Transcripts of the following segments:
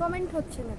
Comment হচ্ছে না।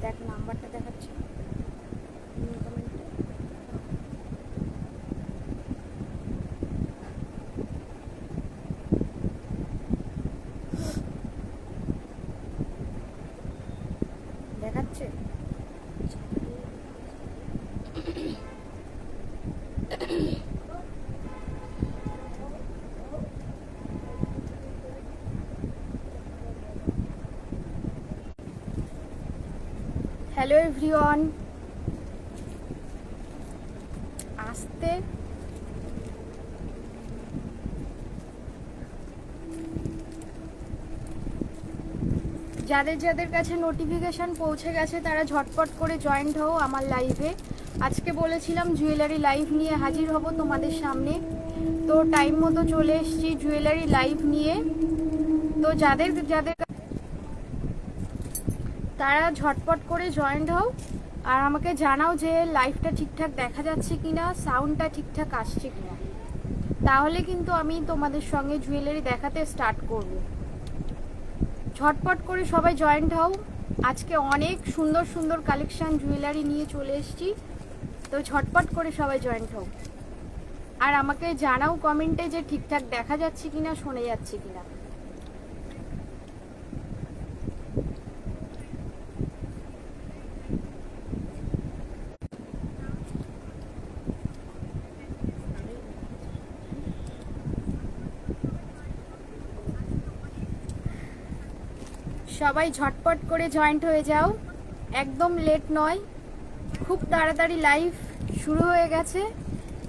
দেখ নাম্বারটা দেখাচ্ছে দেখাচ্ছে। হ্যালো এভরিওয়ান, আসতে যাদের যাদের কাছে নোটিফিকেশান পৌঁছে গেছে তারা ঝটপট করে জয়েন্ট হও আমার লাইভে। আজকে বলেছিলাম জুয়েলারি লাইভ নিয়ে হাজির হব তোমাদের সামনে, তো টাইম মতো চলে এসেছি জুয়েলারি লাইভ নিয়ে। তো যাদের যাদের তারা ঝটপট করে জয়েন্ট হও আর আমাকে জানাও যে লাইভটা ঠিকঠাক দেখা যাচ্ছে কিনা, সাউন্ডটা ঠিকঠাক আসছে কিনা, তাহলে কিন্তু আমি তোমাদের সঙ্গে জুয়েলারি দেখাতে স্টার্ট করব। ঝটপট করে সবাই জয়েন্ট হও। আজকে অনেক সুন্দর সুন্দর কালেকশন জুয়েলারি নিয়ে চলে এসেছি, তো ঝটপট করে সবাই জয়েন্ট হও আর আমাকে জানাও কমেন্টে যে ঠিকঠাক দেখা যাচ্ছে কিনা, শোনা যাচ্ছে কিনা। সবাই ঝটপট করে জয়েন্ট হয়ে যাও, একদম লেট নয়, খুব তাড়াতাড়ি লাইভ শুরু হয়ে গেছে।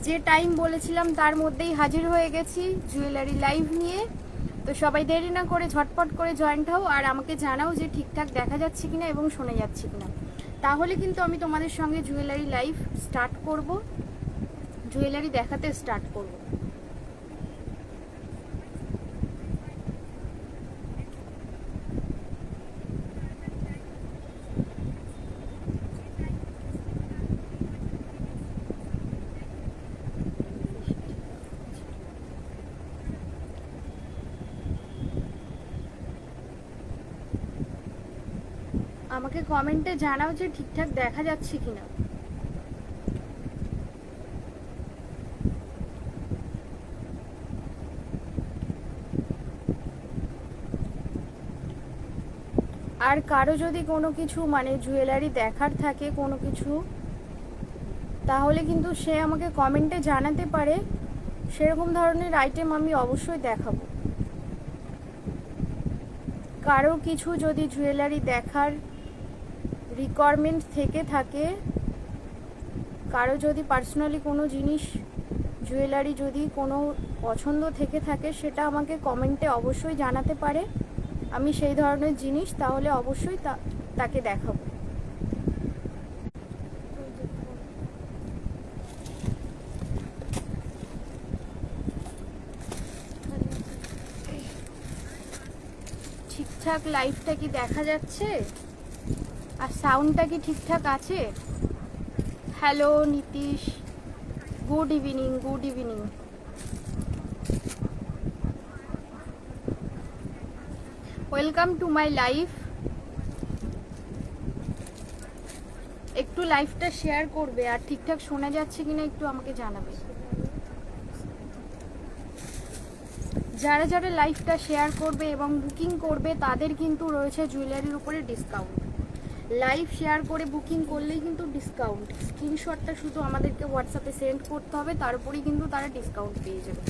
যে টাইম বলেছিলাম তার মধ্যেই হাজির হয়ে গেছি জুয়েলারি লাইভ নিয়ে। তো সবাই দেরি না করে ঝটপট করে জয়েন্ট হও আর আমাকে জানাও যে ঠিকঠাক দেখা যাচ্ছে কিনা এবং শোনা যাচ্ছে কিনা, তাহলে কিন্তু আমি তোমাদের সঙ্গে জুয়েলারি লাইভ স্টার্ট করব, জুয়েলারি দেখাতে স্টার্ট করব। আমাকে কমেন্টে জানাও যে ঠিকঠাক দেখা যাচ্ছে কিনা। আর কারো যদি কোনো কিছু মানে জুয়েলারি দেখার থাকে কোনো কিছু, তাহলে কিন্তু সে আমাকে কমেন্টে জানাতে পারে, সেরকম ধরনের আইটেম আমি অবশ্যই দেখাবো। কারো কিছু যদি জুয়েলারি দেখার রিকোয়ারমেন্ট থেকে থাকে, কারো যদি পার্সোনালি কোনো জিনিস জুয়েলারি যদি কোনো পছন্দ থেকে থাকে, সেটা আমাকে কমেন্টে অবশ্যই জানাতে পারে। আমি সেই ধরনের জিনিস তাহলে অবশ্যই তাকে দেখাবো। ঠিকঠাক লাইভটা কি দেখা যাচ্ছে আর সাউন্ডটা কি ঠিকঠাক আছে? Hello Nitish, good evening, good evening. Welcome to my live. একটু লাইভটা শেয়ার করবে আর ঠিকঠাক শোনা যাচ্ছে কিনা একটু আমাকে জানাবে। যারা যারা লাইভটা শেয়ার করবে এবং বুকিং করবে তাদের কিন্তু রয়েছে জুয়েলারির উপরে ডিসকাউন্ট। লাইভ শেয়ার করে বুকিং করলেই কিন্তু ডিসকাউন্ট। স্ক্রিনশটটা শুধু আমাদেরকে হোয়াটসঅ্যাপে সেন্ড করতে হবে, তার উপরেই কিন্তু তারা ডিসকাউন্ট পেয়ে যাবে।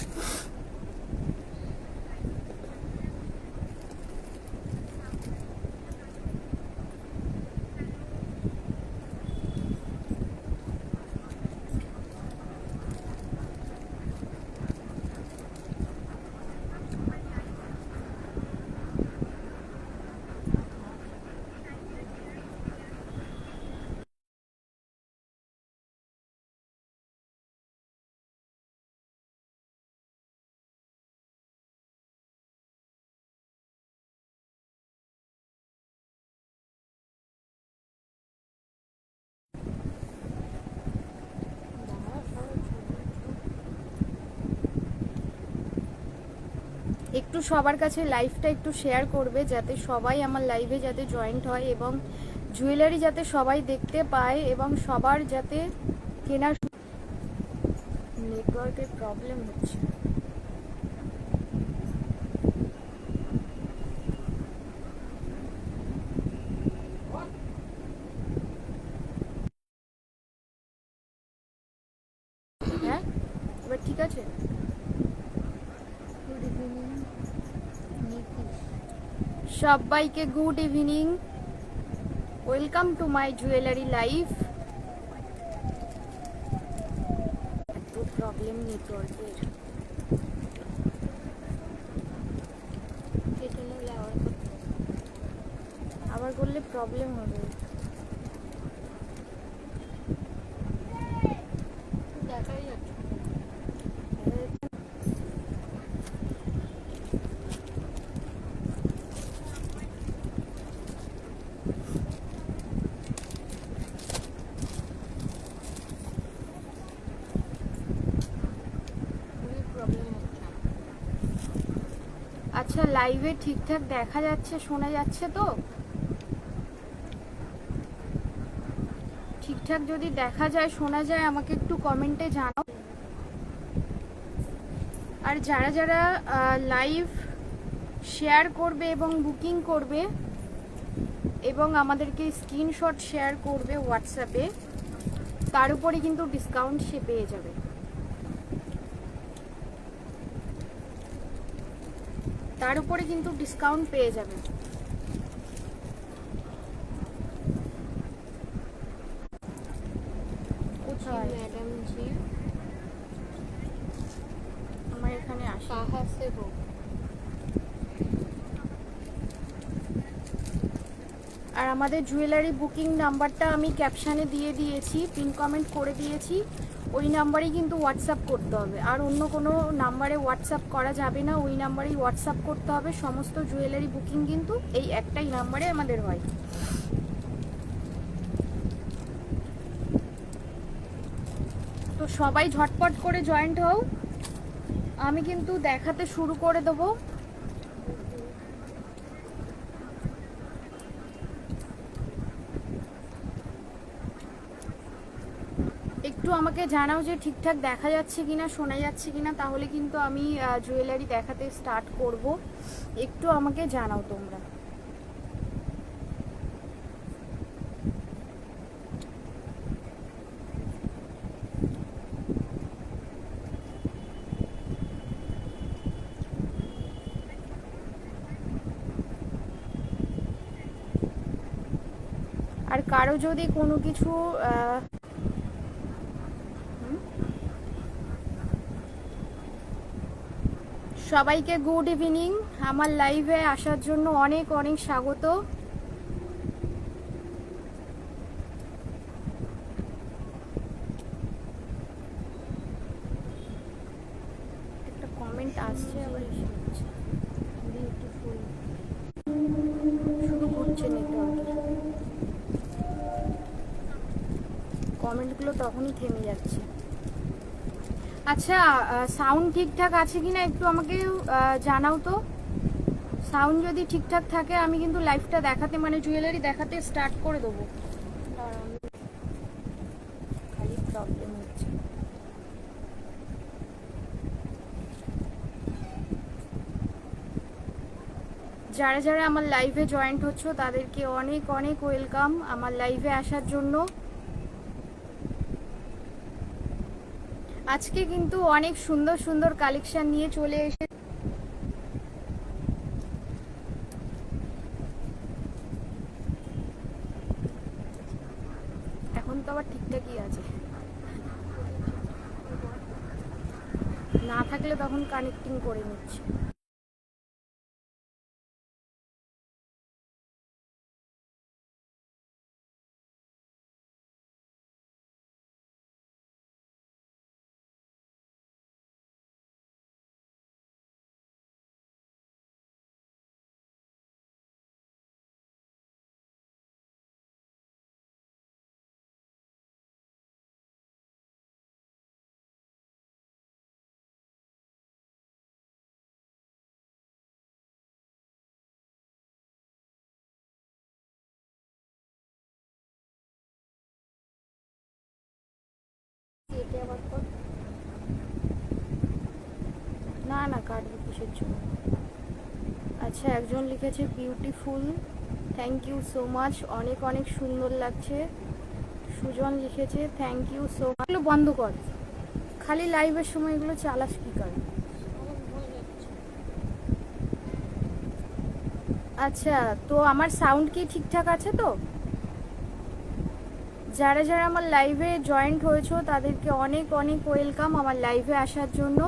একটু সবার কাছে লাইভটা একটু শেয়ার করবে, যাতে সবাই আমার লাইভে যাতে জয়েন্ট হয় এবং জুয়েলারি যাতে সবাই দেখতে পায় এবং সবার যাতে কেনার। নেটওয়ার্কের প্রবলেম হচ্ছে। হ্যাঁ, এবার ঠিক আছে। সবাইকে good evening, welcome to my jewellery live. এত প্রবলেম নেটওয়ার্কের। আবার করলে প্রবলেম হবে। দেখাই যাচ্ছে। আচ্ছা, লাইভে ঠিকঠাক দেখা যাচ্ছে, শোনা যাচ্ছে তো? ঠিকঠাক যদি দেখা যায়, শোনা যায়, আমাকে একটু কমেন্টে জানাও। আর যারা যারা লাইভ শেয়ার করবে এবং বুকিং করবে এবং আমাদেরকে স্ক্রিনশট শেয়ার করবে হোয়াটসঅ্যাপে, তার উপরে কিন্তু ডিসকাউন্ট সে পেয়ে যাবে। তার উপরে কিন্তু ডিসকাউন্ট পেয়ে যাবে। ম্যাডাম জি, আমার এখানে আসে হোক। আর আমাদের জুয়েলারি বুকিং নাম্বারটা আমি ক্যাপশানে দিয়ে দিয়েছি, পিন কমেন্ট করে দিয়েছি। ওই নাম্বারেই কিন্তু হোয়াটসঅ্যাপ করতে হবে, আর অন্য কোনো নাম্বারে হোয়াটসঅ্যাপ করা যাবে না। ওই নাম্বারেই হোয়াটসঅ্যাপ করতে হবে। সমস্ত জুয়েলারি বুকিং কিন্তু এই একটাই নাম্বারে আমাদের হয়। তো সবাই ঝটপট করে জয়েন্ট হও, আমি কিন্তু দেখাতে শুরু করে দেবো। একটু আমাকে জানাও যে ঠিকঠাক দেখা যাচ্ছে কিনা, শোনা যাচ্ছে কিনা, তাহলে কিন্তু আমি জুয়েলারি দেখাতে স্টার্ট করব। একটু আমাকে জানাও তোমরা। আর কারো যদি কোনো কিছু সবাইকে গুড ইভিনিং, আমার লাইভে আসার জন্য অনেক অনেক স্বাগত। একটা কমেন্ট আসছে, আবার এসে যাচ্ছে। বিউটিফুল, শুরু করছে নেটওয়ার্কে, কমেন্টগুলো তখনই থেমে যাচ্ছে। আচ্ছা, সাউন্ড ঠিকঠাক আছে কিনা একটু আমাকে জানাও তো। সাউন্ড যদি ঠিকঠাক থাকে আমি কিন্তু লাইভটা দেখাতে, মানে জুয়েলারি দেখাতে স্টার্ট করে দেবো। খালি প্রবলেম হচ্ছে। যারা যারা আমার লাইভে জয়েন্ট হচ্ছ তাদেরকে অনেক অনেক ওয়েলকাম আমার লাইভে আসার জন্য। আজকে কিন্তু অনেক সুন্দর সুন্দর কালেকশন নিয়ে চলে এসে এখন তো আবার ঠিকঠাকই আছে, না থাকলে তখন কানেক্টিং করে নিচ্ছে। না না কাটবে কিসের জন্য। আচ্ছা, একজন লিখেছে beautiful, thank you so much, অনেক অনেক সুন্দর লাগছে। সুজন লিখেছে থ্যাংক ইউ সো মাচ। এগুলো বন্ধ কর, খালি লাইভের সময় এগুলো চালাস কি করে। আচ্ছা, তো আমার সাউন্ড কি ঠিকঠাক আছে তো? যারা যারা আমার লাইভে জয়েন্ট হয়েছো তাদেরকে অনেক অনেক ওয়েলকাম আমার লাইভে আসার জন্য।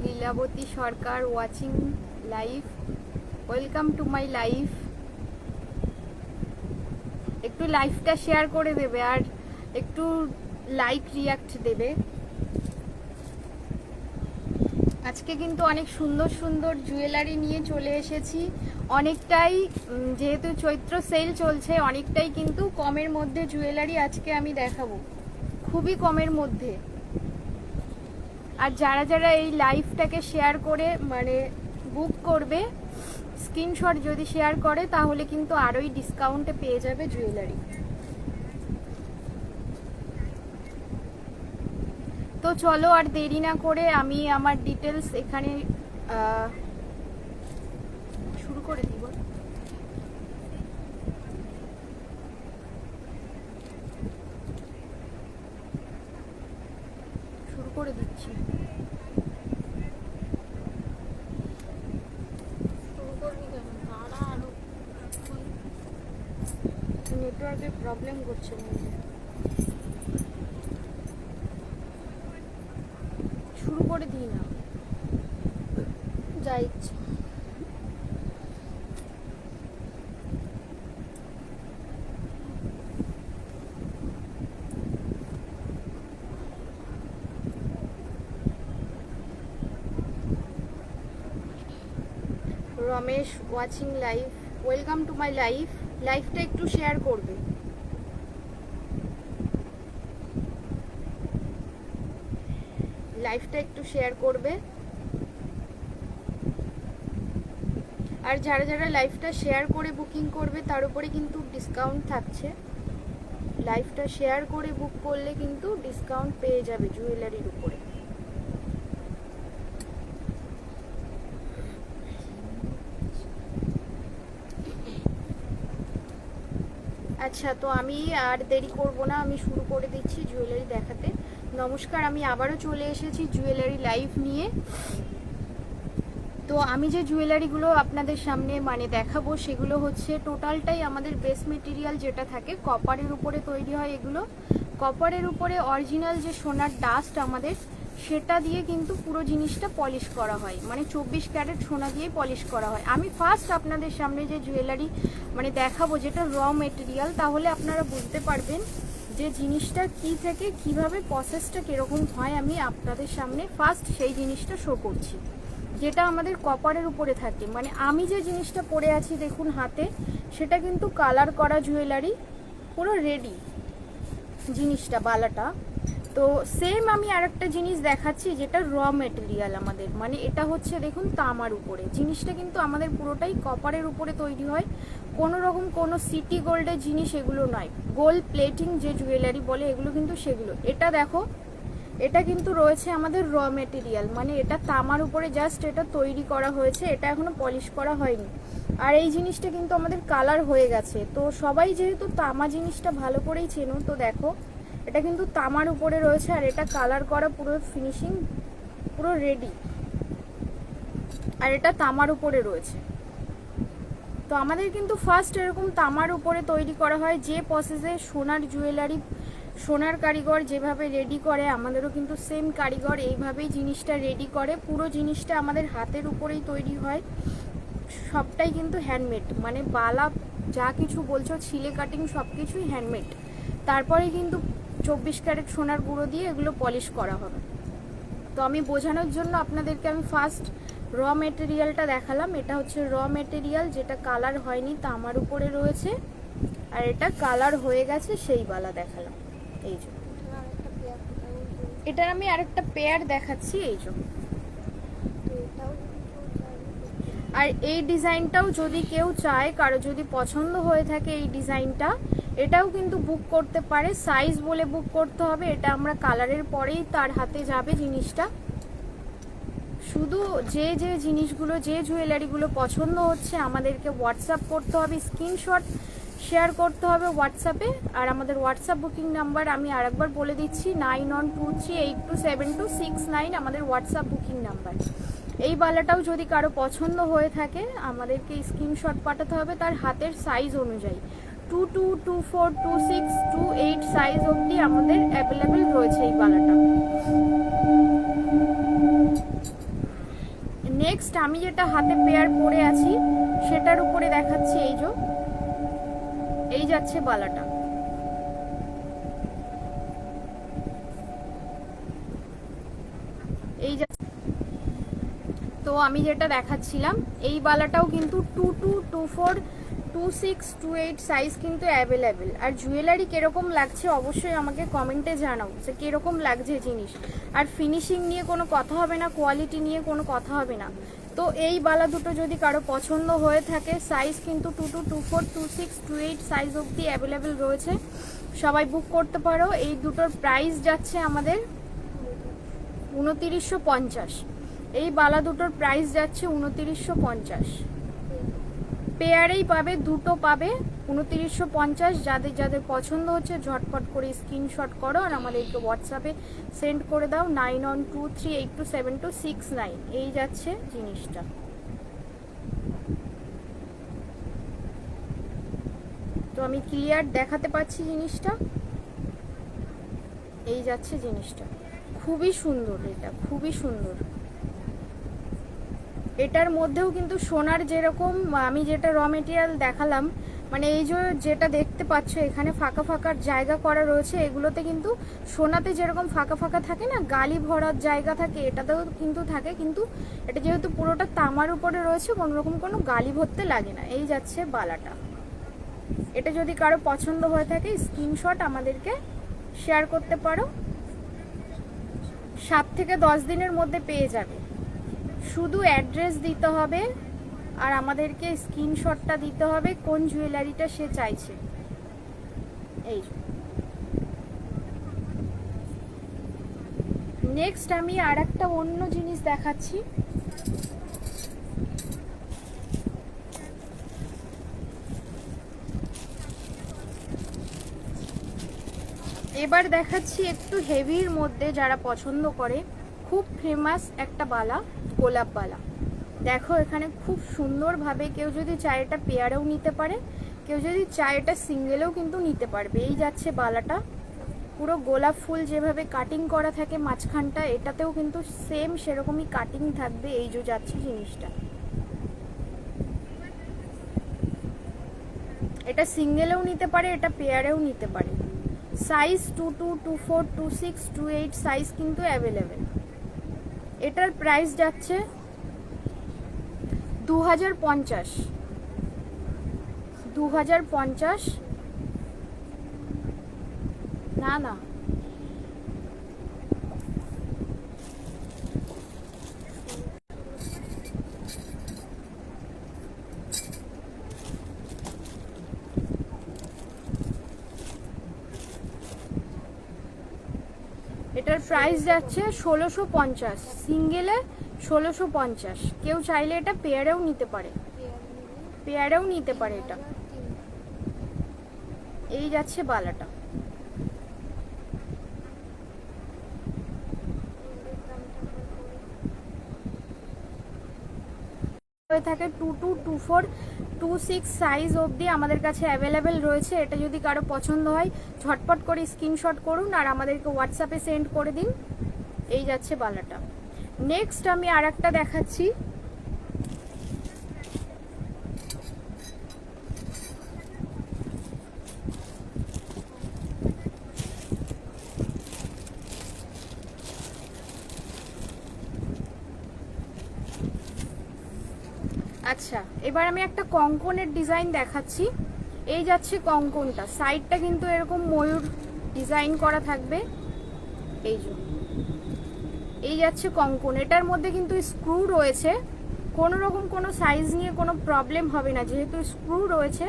Lilabati Sarkar watching live, welcome to my live. একটু লাইভটা শেয়ার করে দেবে আর একটু লাইক রিয়াক্ট দেবে। আজকে কিন্তু অনেক সুন্দর সুন্দর জুয়েলারি নিয়ে চলে এসেছি। অনেকটাই যেহেতু চৈত্র সেল চলছে, অনেকটাই কিন্তু কমের মধ্যে জুয়েলারি আজকে আমি দেখাবো, খুবই কমের মধ্যে। আর যারা যারা এই লাইভটাকে শেয়ার করে মানে বুক করবে, স্ক্রিনশট যদি শেয়ার করে তাহলে কিন্তু আরোই ডিসকাউন্টে পেয়ে যাবে জুয়েলারি। তো চলো আর দেরি না করে আমি আমার ডিটেলস এখানে শুরু করে দিব। শুরু করে দিচ্ছি। নেটওয়ার্কের প্রবলেম করছে মনে হয়। শুরু করে দিই না, যা ইচ্ছে। Ramesh watching live, welcome to my live. লাইভটা একটু শেয়ার করবে। লাইভটা একটু শেয়ার করবে। আর যারা যারা লাইভটা শেয়ার করে বুকিং করবে তার উপরে কিন্তু ডিসকাউন্ট থাকছে। লাইভটা শেয়ার করে বুক করলে কিন্তু ডিসকাউন্ট পেয়ে যাবে জুয়েলারির উপরে। আচ্ছা, তো আমি আর দেরি করব না, আমি শুরু করে দিচ্ছি জুয়েলারি দেখাতে। নমস্কার, আমি আবারও চলে এসেছি জুয়েলারি লাইভ নিয়ে। তো আমি যে জুয়েলারিগুলো আপনাদের সামনে দেখাবো সেগুলো হচ্ছে টোটালটাই আমাদের বেস মেটেরিয়াল যেটা থাকে কপারের উপরে তৈরি হয়। এগুলো কপারের উপরে অরিজিনাল যে সোনার ডাস্ট আমাদের সেটা দিয়ে কিন্তু পুরো জিনিসটা পলিশ করা হয়, 24 ক্যারেট সোনা দিয়ে পলিশ করা হয়। আমি ফার্স্ট আপনাদের সামনে যে জুয়েলারি দেখাবো যেটা র মেটেরিয়াল, তাহলে আপনারা বুঝতে পারবেন যে জিনিসটা কি থেকে কিভাবে প্রসেসটা কিরকম হয়। আমি আপনাদের সামনে ফার্স্ট সেই জিনিসটা শো করছি যেটা আমাদের কপারের উপরে থাকে। আমি যে জিনিসটা পরে আছি দেখুন হাতে, সেটা কিন্তু কালার করা জুয়েলারি, পুরো রেডি জিনিসটা, বালাটা। তো সেম আমি আরেকটা জিনিস দেখাচ্ছি যেটা র মেটেরিয়াল আমাদের, এটা হচ্ছে দেখুন তামার উপরে। জিনিসটা কিন্তু আমাদের পুরোটাই কপারের উপরে তৈরি হয়, কোনো রকম কোনো সিটি গোল্ডের জিনিস এগুলো নয়। গোল্ড প্লেটিং যে জুয়েলারি বলে এগুলো কিন্তু সেগুলো। এটা দেখো, এটা কিন্তু রয়েছে আমাদের র মেটেরিয়াল, এটা তামার উপরে জাস্ট এটা তৈরি করা হয়েছে, এটা এখনো পলিশ করা হয়নি। আর এই জিনিসটা কিন্তু আমাদের কালার হয়ে গেছে। তো সবাই যেহেতু তামা জিনিসটা ভালো করেই চেনো, তো দেখো এটা কিন্তু তামার উপরে রয়েছে আর এটা কালার করা, পুরো ফিনিশিং পুরো রেডি, আর এটা তামার উপরে রয়েছে। তো আমাদের কিন্তু ফার্স্ট এরকম তামার উপরে তৈরি করা হয়, যে প্রসেসে সোনার জুয়েলারি সোনার কারিগর যেভাবে রেডি করে আমাদেরও কিন্তু সেম কারিগর এইভাবেই জিনিসটা রেডি করে। পুরো জিনিসটা আমাদের হাতের উপরেই তৈরি হয়, সবটাই কিন্তু হ্যান্ডমেড, বালা যা কিছু বলছো ছিলে কাটিং সব কিছুই হ্যান্ডমেড। তারপরে কিন্তু 24 ক্যারেট সোনার গুঁড়ো দিয়ে এগুলো পলিশ করা হবে। তো আমি বোঝানোর জন্য আপনাদেরকে আমি ফার্স্ট র মেটেরিয়ালটা দেখালাম। এটা হচ্ছে র মেটেরিয়াল যেটা কালার হয়নি, তামার উপরে রয়েছে, আর এটা কালার হয়ে গেছে সেই বালা দেখালাম। এই যে এটার আমি আরেকটা পেয়ার দেখাচ্ছি, এই যে। আর এই ডিজাইনটাও যদি কেউ চায়, কারো যদি পছন্দ হয়ে থাকে এই ডিজাইনটা, এটাও কিন্তু বুক করতে পারে। সাইজ বলে বুক করতে হবে, এটা আমরা কালারের পরেই তার হাতে যাবে জিনিসটা। শুধু যে যে জিনিসগুলো, যে জুয়েলারিগুলো পছন্দ হচ্ছে আমাদেরকে হোয়াটসঅ্যাপ করতে হবে, স্ক্রিনশট শেয়ার করতে হবে হোয়াটসঅ্যাপে। আর আমাদের হোয়াটসঅ্যাপ বুকিং নাম্বার আমি আরেকবার বলে দিচ্ছি, 9123827269 আমাদের হোয়াটসঅ্যাপ বুকিং নাম্বার। এই বালাটাও যদি কারো পছন্দ হয়ে থাকে আমাদেরকে স্ক্রিনশট পাঠাতে হবে তার হাতের সাইজ অনুযায়ী। 22, 24, 26, 28 সাইজ অবধি আমাদের অ্যাভেলেবেল রয়েছে এই বালাটা। নেক্সট আমি যেটা হাতে পেয়ার পরে আছি সেটার উপরে দেখাচ্ছি, এই যাচ্ছে বালাটা। এই যাচ্ছে। তো আমি যেটা দেখাচ্ছিলাম এই বালাটাও কিন্তু 22, 24, 26, 28 সাইজ কিন্তু অ্যাভেলেবেল। আর জুয়েলারি কিরকম লাগছে অবশ্যই আমাকে কমেন্টে জানাও যে কিরকম লাগছে জিনিস। আর ফিনিশিং নিয়ে কোনো কথা হবে না, কোয়ালিটি নিয়ে কোনো কথা হবে না। তো এই বালা দুটো যদি কারো পছন্দ হয়ে থাকে, সাইজ কিন্তু 22, 24, 26, 28 সাইজ অবধি অ্যাভেলেবেল রয়েছে, সবাই বুক করতে পারো। এই দুটোর প্রাইস যাচ্ছে আমাদের 2950। এই বালা দুটোর প্রাইস যাচ্ছে 2950। পেয়ারেই পাবে, দুটো পাবে 2950। যাদের যাদের পছন্দ হচ্ছে ঝটপট করে স্ক্রিনশট করো আর আমাদেরকে হোয়াটসঅ্যাপে সেন্ড করে দাও 9123827269। এই যাচ্ছে জিনিসটা। তো আমি ক্লিয়ার দেখাতে পাচ্ছি জিনিসটা, এই যাচ্ছে জিনিসটা। খুবই সুন্দর, এটা খুবই সুন্দর। এটার মধ্যেও কিন্তু সোনার যেরকম আমি যেটা র মেটেরিয়াল দেখালাম, এই যে যেটা দেখতে পাচ্ছ এখানে ফাঁকা ফাঁকা জায়গা করা রয়েছে, এগুলোতে কিন্তু সোনাতে যেরকম ফাঁকা ফাঁকা থাকে না, গালি ভরার জায়গা থাকে, এটাতেও কিন্তু থাকে। কিন্তু এটা যেহেতু পুরোটা তামার উপরে রয়েছে, কোনোরকম কোনো গালি ভরতে লাগে না। এই যাচ্ছে বালাটা। এটা যদি কারো পছন্দ হয়ে থাকে স্ক্রিনশট আমাদেরকে শেয়ার করতে পারো, 7 থেকে 10 দিনের মধ্যে পেয়ে যাবে। শুধু অ্যাড্রেস দিতে হবে আর আমাদেরকে স্ক্রিনশটটা দিতে হবে কোন জুয়েলারিটা সে চাইছে। এই নেক্সট আমি আর একটা অন্য জিনিস দেখাচ্ছি। এবার দেখাচ্ছি একটু হেভির মধ্যে, যারা পছন্দ করে, খুব ফেমাস একটা বালা, গোলাপ বালা। দেখো এখানে খুব সুন্দরভাবে কেউ যদি চায় এটা পেয়ারেও নিতে পারে, কেউ যদি চায় এটা সিঙ্গেলেও কিন্তু নিতে পারবে। এই যাচ্ছে বালাটা, পুরো গোলাপ ফুল যেভাবে কাটিং করা থাকে মাঝখানটা, এটাতেও কিন্তু সেম সেরকমই কাটিং থাকবে। এই যে যাচ্ছে জিনিসটা, এটা সিঙ্গেলেও নিতে পারে, এটা পেয়ারেও নিতে পারে। সাইজ 22, 24, 26, 28 সাইজ কিন্তু অ্যাভেলেবেল। এটার প্রাইস যাচ্ছে 2050, 2050। না না, এটার প্রাইস যাচ্ছে 1650, সিঙ্গেলে 1650। কেউ চাইলে এটা পেয়ারেও নিতে পারে, পেয়ারেও নিতে পারে এটা। এই যাচ্ছে বালাটা, হয়ে থাকে 22, 24, 26 সাইজ অবধি আমাদের কাছে অ্যাভেলেবেল রয়েছে। এটা যদি কারো পছন্দ হয় ঝটপট করে স্ক্রিনশট করুন আর আমাদেরকে হোয়াটসঅ্যাপে সেন্ড করে দিন। এই যাচ্ছে বালাটা। নেক্সট আমি আর একটা দেখাচ্ছি, আচ্ছা এবার আমি একটা কঙ্কনের ডিজাইন দেখাচ্ছি। এই যাচ্ছে কঙ্কনটা, সাইডটা কিন্তু এরকম ময়ূর ডিজাইন করা থাকবে। এই যে এই যাচ্ছে কঙ্কন, এটার মধ্যে কিন্তু স্ক্রু রয়েছে, কোনো রকম কোনো সাইজ নিয়ে কোনো প্রবলেম হবে না, যেহেতু স্ক্রু রয়েছে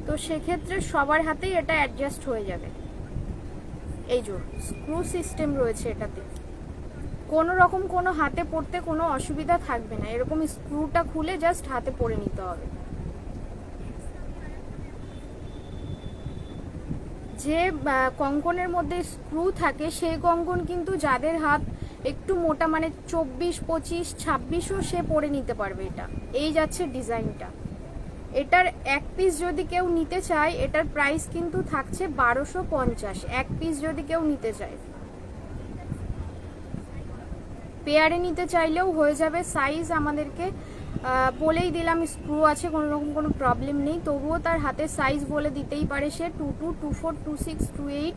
তো সেক্ষেত্রে সবার হাতেই এটা অ্যাডজাস্ট হয়ে যাবে। এই যে স্ক্রু সিস্টেম রয়েছে এটাতে, কোনো রকম কোনো হাতে পড়তে কোনো অসুবিধা থাকবে না। এরকম স্ক্রুটা খুলে জাস্ট হাতে পরে নিতে হবে। যে কঙ্কনের মধ্যে স্ক্রু থাকে সেই কঙ্কন কিন্তু যাদের হাত একটু মোটা, মানে 24, 25, 26ও সে পরে নিতে পারবে এটা। এই যাচ্ছে ডিজাইনটা। এটার এক পিস যদি কেউ নিতে চায় এটার প্রাইস কিন্তু থাকছে 1250, এক পিস যদি কেউ নিতে চায়। পেয়ারে নিতে চাইলেও হয়ে যাবে, সাইজ আমাদেরকে বলেই দিলাম, স্ক্রু আছে, কোনো রকম কোনো প্রবলেম নেই, তবুও তার হাতের সাইজ বলে দিতেই পারে সে 22, 24, 26, 28,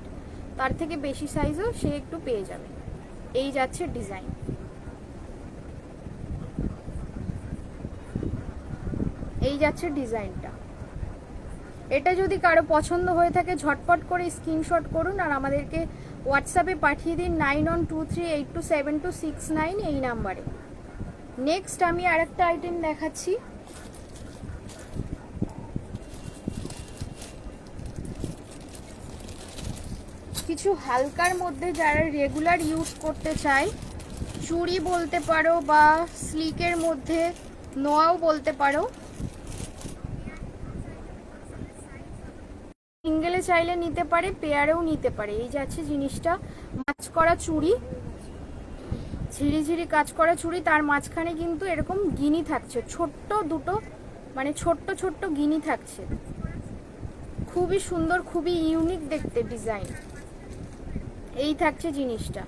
তার থেকে বেশি সাইজও সে একটু পেয়ে যাবে। এই যাচ্ছে ডিজাইন। এই যাচ্ছে ডিজাইনটা। এটা যদি কারো পছন্দ হয়ে থাকে ঝটপট করে স্ক্রিনশট করুন আর আমাদেরকে হোয়াটসঅ্যাপে পাঠিয়ে দিন 9123827269 এই নাম্বারে। নেক্সট আমি আরেকটা আইটেম দেখাচ্ছি, কিছু হালকার মধ্যে যারা রেগুলার ইউজ করতে চায়, চুড়ি বলতে পারো বা স্লিকের মধ্যে নোয়াও বলতে পারো, সিঙ্গেলে চাইলে নিতে পারে, পেয়ারেও নিতে পারে। এই যাচ্ছে জিনিসটা, কাজ করা চুড়ি, ঝিরিঝিরি কাজ করা চুড়ি, তার মাঝখানে কিন্তু এরকম গিনি থাকছে, ছোট্ট দুটো, মানে ছোট্ট ছোট্ট গিনি থাকছে। খুবই সুন্দর, খুবই ইউনিক দেখতে ডিজাইন। এই থাকছে জিনিসটা।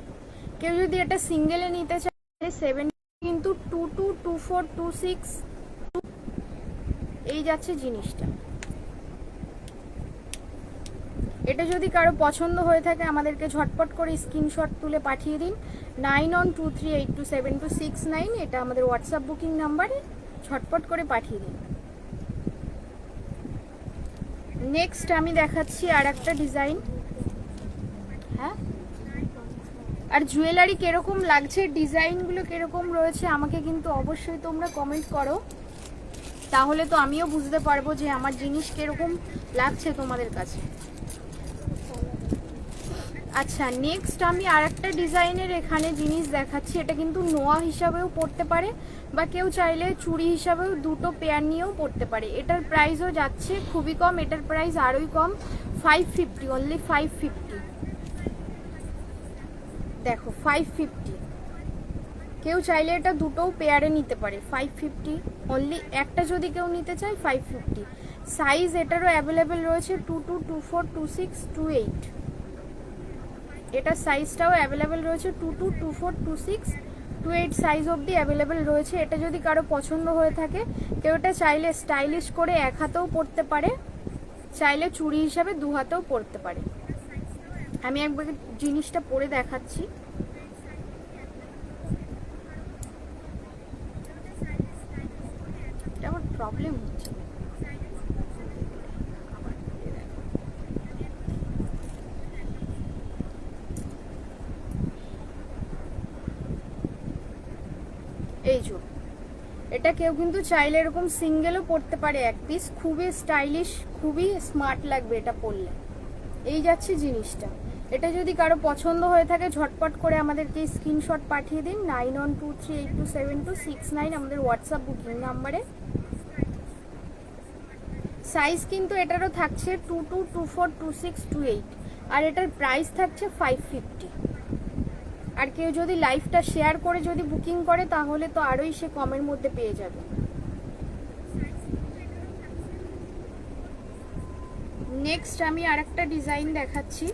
কেউ যদি এটা সিঙ্গেলে নিতে চায় 7 কিন্তু 22, 24, 26 এই যাচ্ছে জিনিসটা। এটা যদি কারো পছন্দ হয়ে থাকে আমাদেরকে ঝটপট করে স্ক্রিনশট তুলে পাঠিয়ে দিন 9123827269, এটা আমাদের হোয়াটসঅ্যাপ বুকিং নাম্বারে ঝটপট করে পাঠিয়ে দিন। নেক্সট আমি দেখাচ্ছি আর একটা ডিজাইন। হ্যাঁ, আর জুয়েলারি কিরকম লাগছে, ডিজাইনগুলো কিরকম রয়েছে আমাকে কিন্তু অবশ্যই তোমরা কমেন্ট করো, তাহলে তো আমিও বুঝতে পারবো যে আমার জিনিস কিরকম লাগছে তোমাদের কাছে। আচ্ছা নেক্সট আমি আর একটা ডিজাইনের এখানে জিনিস দেখাচ্ছি, এটা কিন্তু নোয়া হিসাবেও পড়তে পারে বা কেউ চাইলে চুড়ি হিসাবেও দুটো পেয়ার নিয়েও পড়তে পারে। এটার প্রাইসও যাচ্ছে খুবই কম, এটার প্রাইস আরোই কম, 550, অনলি 550। দেখো 550, কেউ চাইলে এটা দুটোও পেয়ারে নিতে পারে। 550 অনলি, একটা যদি কেউ নিতে চায় 550। সাইজ এটারও অ্যাভেলেবেল রয়েছে 22, 24, 26, 28। এটার সাইজটাও অ্যাভেলেবেল রয়েছে 22, 24, 26, 28 সাইজ অবধি অ্যাভেলেবেল রয়েছে। এটা যদি কারো পছন্দ হয়ে থাকে, কেউ এটা চাইলে স্টাইলিশ করে এক হাতেও পরতে পারে, চাইলে চুড়ি হিসাবে দু হাতেও পরতে পারে। আমি একবার জিনিসটা পরে দেখাচ্ছি। এটা আমার প্রবলেম হচ্ছে। এই যে এটা কেউ কিন্তু চাইলে এরকম সিঙ্গেলও পরতে পারে এক পিস, খুবই স্টাইলিশ, খুবই স্মার্ট লাগবে এটা পরলে। এই যাচ্ছে জিনিসটা। এটা যদি কারো পছন্দ হয়ে থাকে ঝটপট করে আমাদেরকে স্ক্রিনশট পাঠিয়ে দিন 9123827269 আমাদের হোয়াটসঅ্যাপ বুকিং নাম্বারে। সাইজ কিন্তু এটারও থাকছে 22, 24, 26, 28, আর এটার প্রাইস থাকছে 550। আর কেউ যদি লাইভটা শেয়ার করে যদি বুকিং করে তাহলে তো আরোই সে কমের মধ্যে পেয়ে যাবে। নেক্সট আমি আরেকটা ডিজাইন দেখাচ্ছি।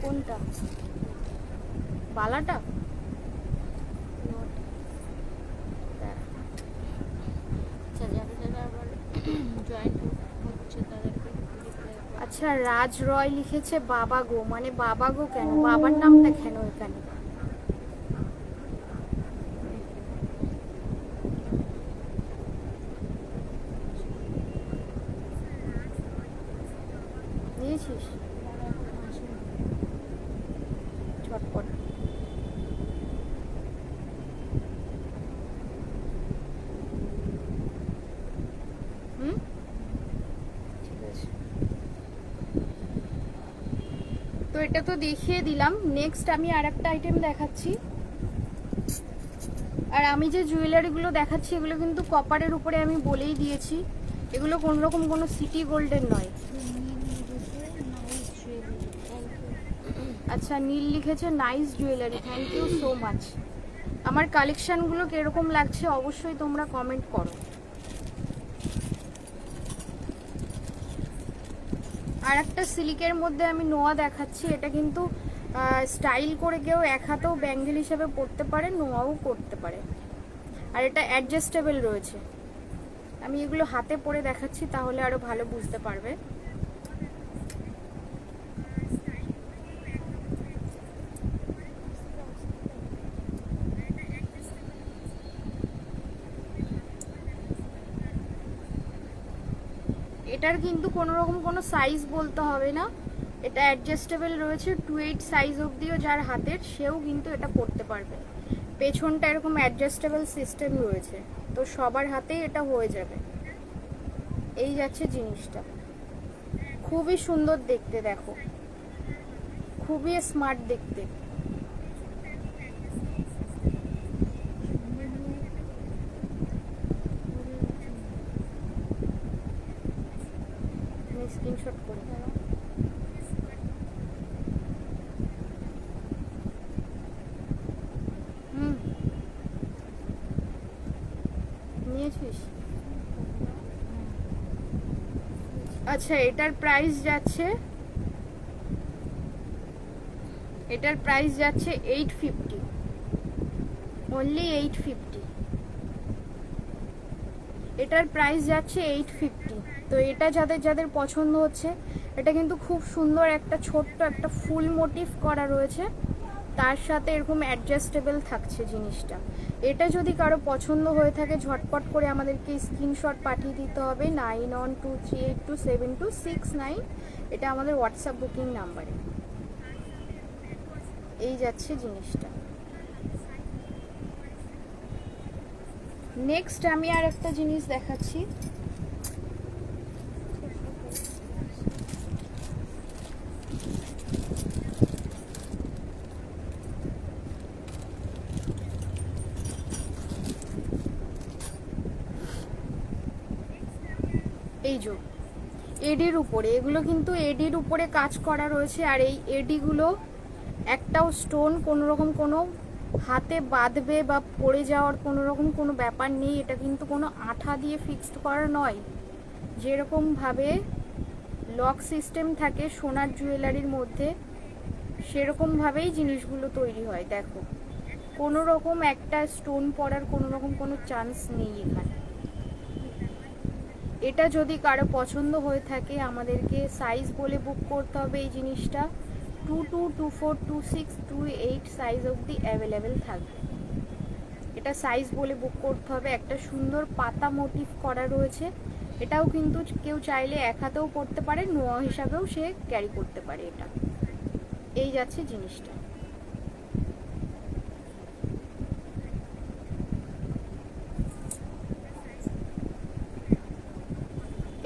কোনটা? বালাটা? আচ্ছা, রাজ রয় লিখেছে বাবা গো, মানে বাবা গো কেন? বাবার নামটা কেন এখানে? নিয়েছিস ঝটপট। ঠিক আছে, তো এটা তো দেখিয়ে দিলাম। নেক্সট আমি আর একটা আইটেম দেখাচ্ছি। আর আমি যে জুয়েলারিগুলো দেখাচ্ছি এগুলো কিন্তু কপারের উপরে আমি বলেই দিয়েছি, এগুলো কোনোরকম কোনো সিটি গোল্ডের নয়। আচ্ছা, নীল লিখেছে nice jewellery, thank you so much. আমার কালেকশনগুলো কিরকম লাগছে অবশ্যই তোমরা কমেন্ট করো। আর একটা সিল্কের মধ্যে আমি নোয়া দেখাচ্ছি। এটা কিন্তু স্টাইল করে কেউ এক হাতেও ব্যাঙ্গেল হিসেবে পরতে পারে, নোয়াও করতে পারে, আর এটা অ্যাডজাস্টেবল রয়েছে। আমি এগুলো হাতে পরে দেখাচ্ছি তাহলে আরো ভালো বুঝতে পারবে। এটার কিন্তু কোনো রকম কোনো সাইজ বলতে হবে না, এটা অ্যাডজাস্টেবল রয়েছে 28 সাইজ অবধিও যার হাতের সেও কিন্তু এটা পরতে পারবে। পেছনটা এরকম অ্যাডজাস্টেবল সিস্টেম রয়েছে, তো সবার হাতেই এটা হয়ে যাবে। এই যাচ্ছে জিনিসটা, খুবই সুন্দর দেখতে, দেখো খুবই স্মার্ট দেখতে। স্ক্রিনশট করে নিয়েছিস? আচ্ছা, এটার প্রাইস যাচ্ছে 850, অনলি 850। এটার প্রাইস যাচ্ছে 850। তো এটা যাদের যাদের পছন্দ হচ্ছে, এটা কিন্তু খুব সুন্দর একটা ছোট্ট একটা ফুল মোটিভ করা রয়েছে, তার সাথে এরকম অ্যাডজাস্টেবল থাকছে জিনিসটা। এটা যদি কারো পছন্দ হয়ে থাকে ঝটপট করে আমাদেরকে স্ক্রিনশট পাঠিয়ে দিতে হবে 9123827269, এটা আমাদের হোয়াটসঅ্যাপ বুকিং নাম্বারে। এই যাচ্ছে জিনিসটা। নেক্সট আমি আর একটা জিনিস দেখাচ্ছি। এই যে এডির উপরে, এগুলো কিন্তু এডির উপরে কাজ করা রয়েছে। আর এই এডিগুলো একটাও স্টোন কোনো রকম কোনো হাতে বাঁধবে বা পড়ে যাওয়ার কোনো রকম কোনো ব্যাপার নেই। এটা কিন্তু কোনো আঠা দিয়ে ফিক্সড করা নয়। যেরকমভাবে লক সিস্টেম থাকে সোনার জুয়েলারির মধ্যে, সেরকমভাবেই জিনিসগুলো তৈরি হয়। দেখো, কোনো রকম একটা স্টোন পড়ার কোনো রকম কোনো চান্স নেই এখানে। এটা যদি কারো পছন্দ হয়ে থাকে আমাদেরকে সাইজ বলে বুক করতে হবে। এই জিনিসটা 22, 24, 26, 28 সাইজ অবধি অ্যাভেলেবেল থাকবে। এটা সাইজ বলে বুক করতে হবে। একটা সুন্দর পাতা মোটিভ করা রয়েছে। এটাও কিন্তু কেউ চাইলে এক হাতেও পরতে পারে, নোয়া হিসাবেও সে ক্যারি করতে পারে। এটা এই যাচ্ছে জিনিসটা।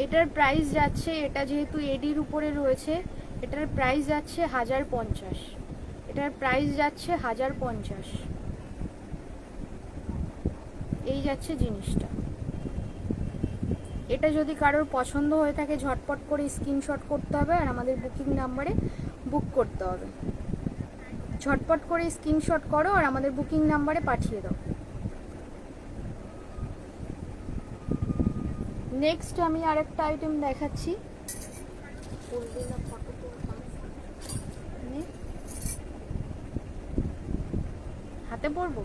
এটার প্রাইস যাচ্ছে, এটা যেহেতু এডির উপরে রয়েছে, এটার প্রাইস যাচ্ছে 1050। এটার প্রাইস যাচ্ছে 1050। এই যাচ্ছে জিনিসটা। এটা যদি কারোর পছন্দ হয়ে থাকে ঝটপট করে স্ক্রিনশট করতে হবে আর আমাদের বুকিং নাম্বারে বুক করতে হবে। ঝটপট করে স্ক্রিনশট করো আর আমাদের বুকিং নাম্বারে পাঠিয়ে দাও। নেক্সট আমি আরেকটা আইটেম দেখাচ্ছি। হাতে পরবো।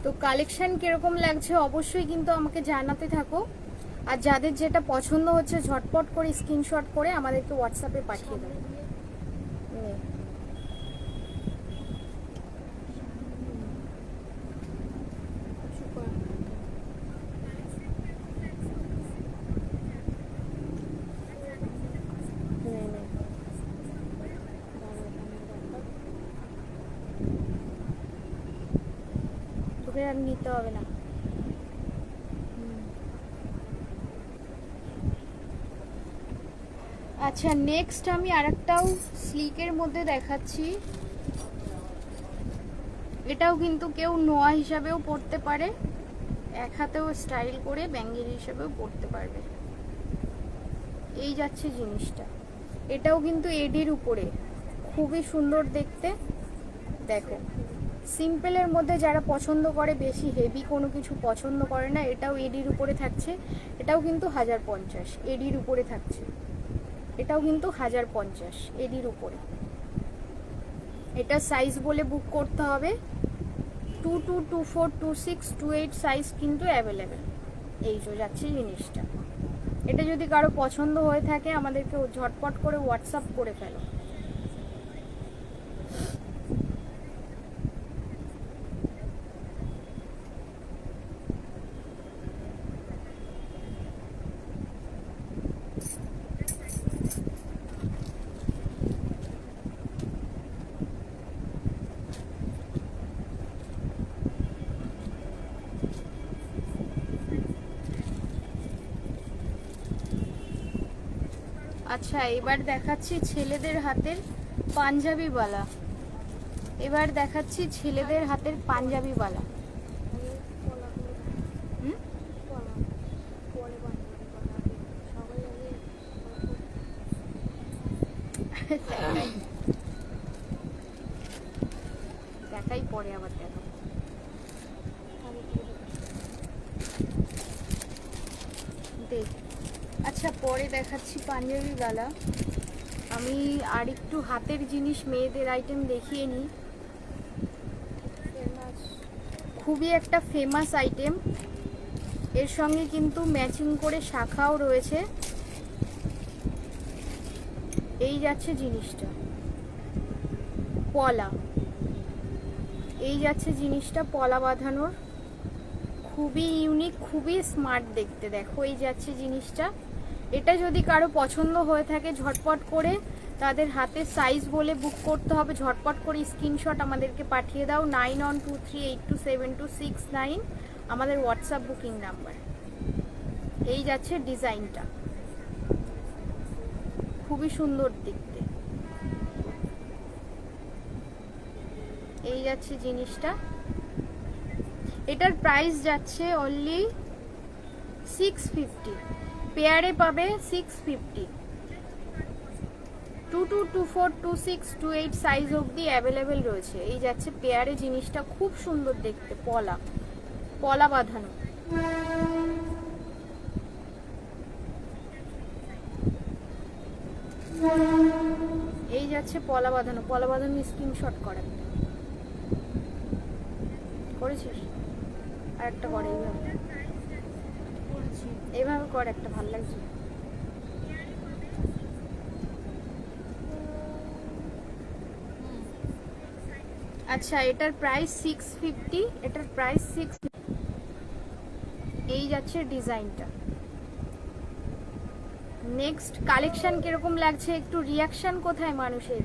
তো কালেকশন কিরকম লাগছে অবশ্যই কিন্তু আমাকে জানাতে থাকো। আর যাদের যেটা পছন্দ হচ্ছে ঝটপট করে স্ক্রিনশট করে আমাদেরকে হোয়াটসঅ্যাপে পাঠিয়ে দাও। তোকে আর নিতে হবে না। আচ্ছা, নেক্সট আমি আরেকটাও স্লিকের মধ্যে দেখাচ্ছি। এটাও কিন্তু কেউ নোয়া হিসাবেও পরতে পারে, এক হাতেও স্টাইল করে ব্যাঙ্গেল হিসাবেও পরতে পারবে। এই যাচ্ছে জিনিসটা। এটাও কিন্তু এডির উপরে, খুবই সুন্দর দেখতে। দেখো, সিম্পলের মধ্যে যারা পছন্দ করে, বেশি হেভি কোনো কিছু পছন্দ করে না, এটাও এডির উপরে থাকছে। এটাও কিন্তু 1050 এডির উপরে থাকছে। এটাও কিন্তু 1050 এডির উপরে। এটা সাইজ বলে বুক করতে হবে। 22, 24, 26, 28 সাইজ কিন্তু অ্যাভেলেবেল। এই তো যাচ্ছে জিনিসটা। এটা যদি কারো পছন্দ হয়ে থাকে আমাদেরকে ঝটপট করে হোয়াটসঅ্যাপ করে ফেলো। আচ্ছা, এবার দেখাচ্ছি ছেলেদের হাতের পাঞ্জাবি বালা। এবার দেখাচ্ছি ছেলেদের হাতের পাঞ্জাবি বালা। দেখাই পরে আবার দেখো। দেখ, আচ্ছা পরে দেখাচ্ছি পাঞ্জাবি গালা। আমি আর একটু হাতের জিনিস মেয়েদের আইটেম দেখিয়ে নিই। খুবই একটা ফেমাস আইটেম, এর সঙ্গে কিন্তু ম্যাচিং করে শাখাও রয়েছে। এই যাচ্ছে জিনিসটা পলা। এই যাচ্ছে জিনিসটা পলা বাঁধানোর, খুবই ইউনিক, খুবই স্মার্ট দেখতে। দেখো, এই যাচ্ছে জিনিসটা। এটা যদি কারো পছন্দ হয়ে থাকে ঝটপট করে তাদের হাতে সাইজ বলে বুক করতে হবে, ঝটপট করে স্ক্রিনশট আমাদেরকে পাঠিয়ে দাও। 9123827269 আমাদের হোয়াটসঅ্যাপ বুকিং নাম্বার। এই যাচ্ছে ডিজাইনটা, খুবই সুন্দর দেখতে। এই যাচ্ছে জিনিসটা, এটার প্রাইস যাচ্ছে অনলি 650, পেয়ারে পাবে 650। 22242628 সাইজ অবধি অ্যাভেলেবেল রয়েছে। এই যাচ্ছে পেয়ারে জিনিসটা, খুব সুন্দর দেখতে, পলা পলা বাঁধানো। এই যাচ্ছে পলা বাঁধানো, পলা বাঁধানো স্ক্রিনশট করে করেছিস, আর একটা করে এইভাবে, এইভাবে কর, একটা ভালো লাগছে। আচ্ছা, এটার প্রাইস 650, এটার প্রাইস 6। এই যাচ্ছে ডিজাইনটা। নেক্সট কালেকশন কিরকম লাগছে, একটু রিয়াকশন কোথায় মানুষের?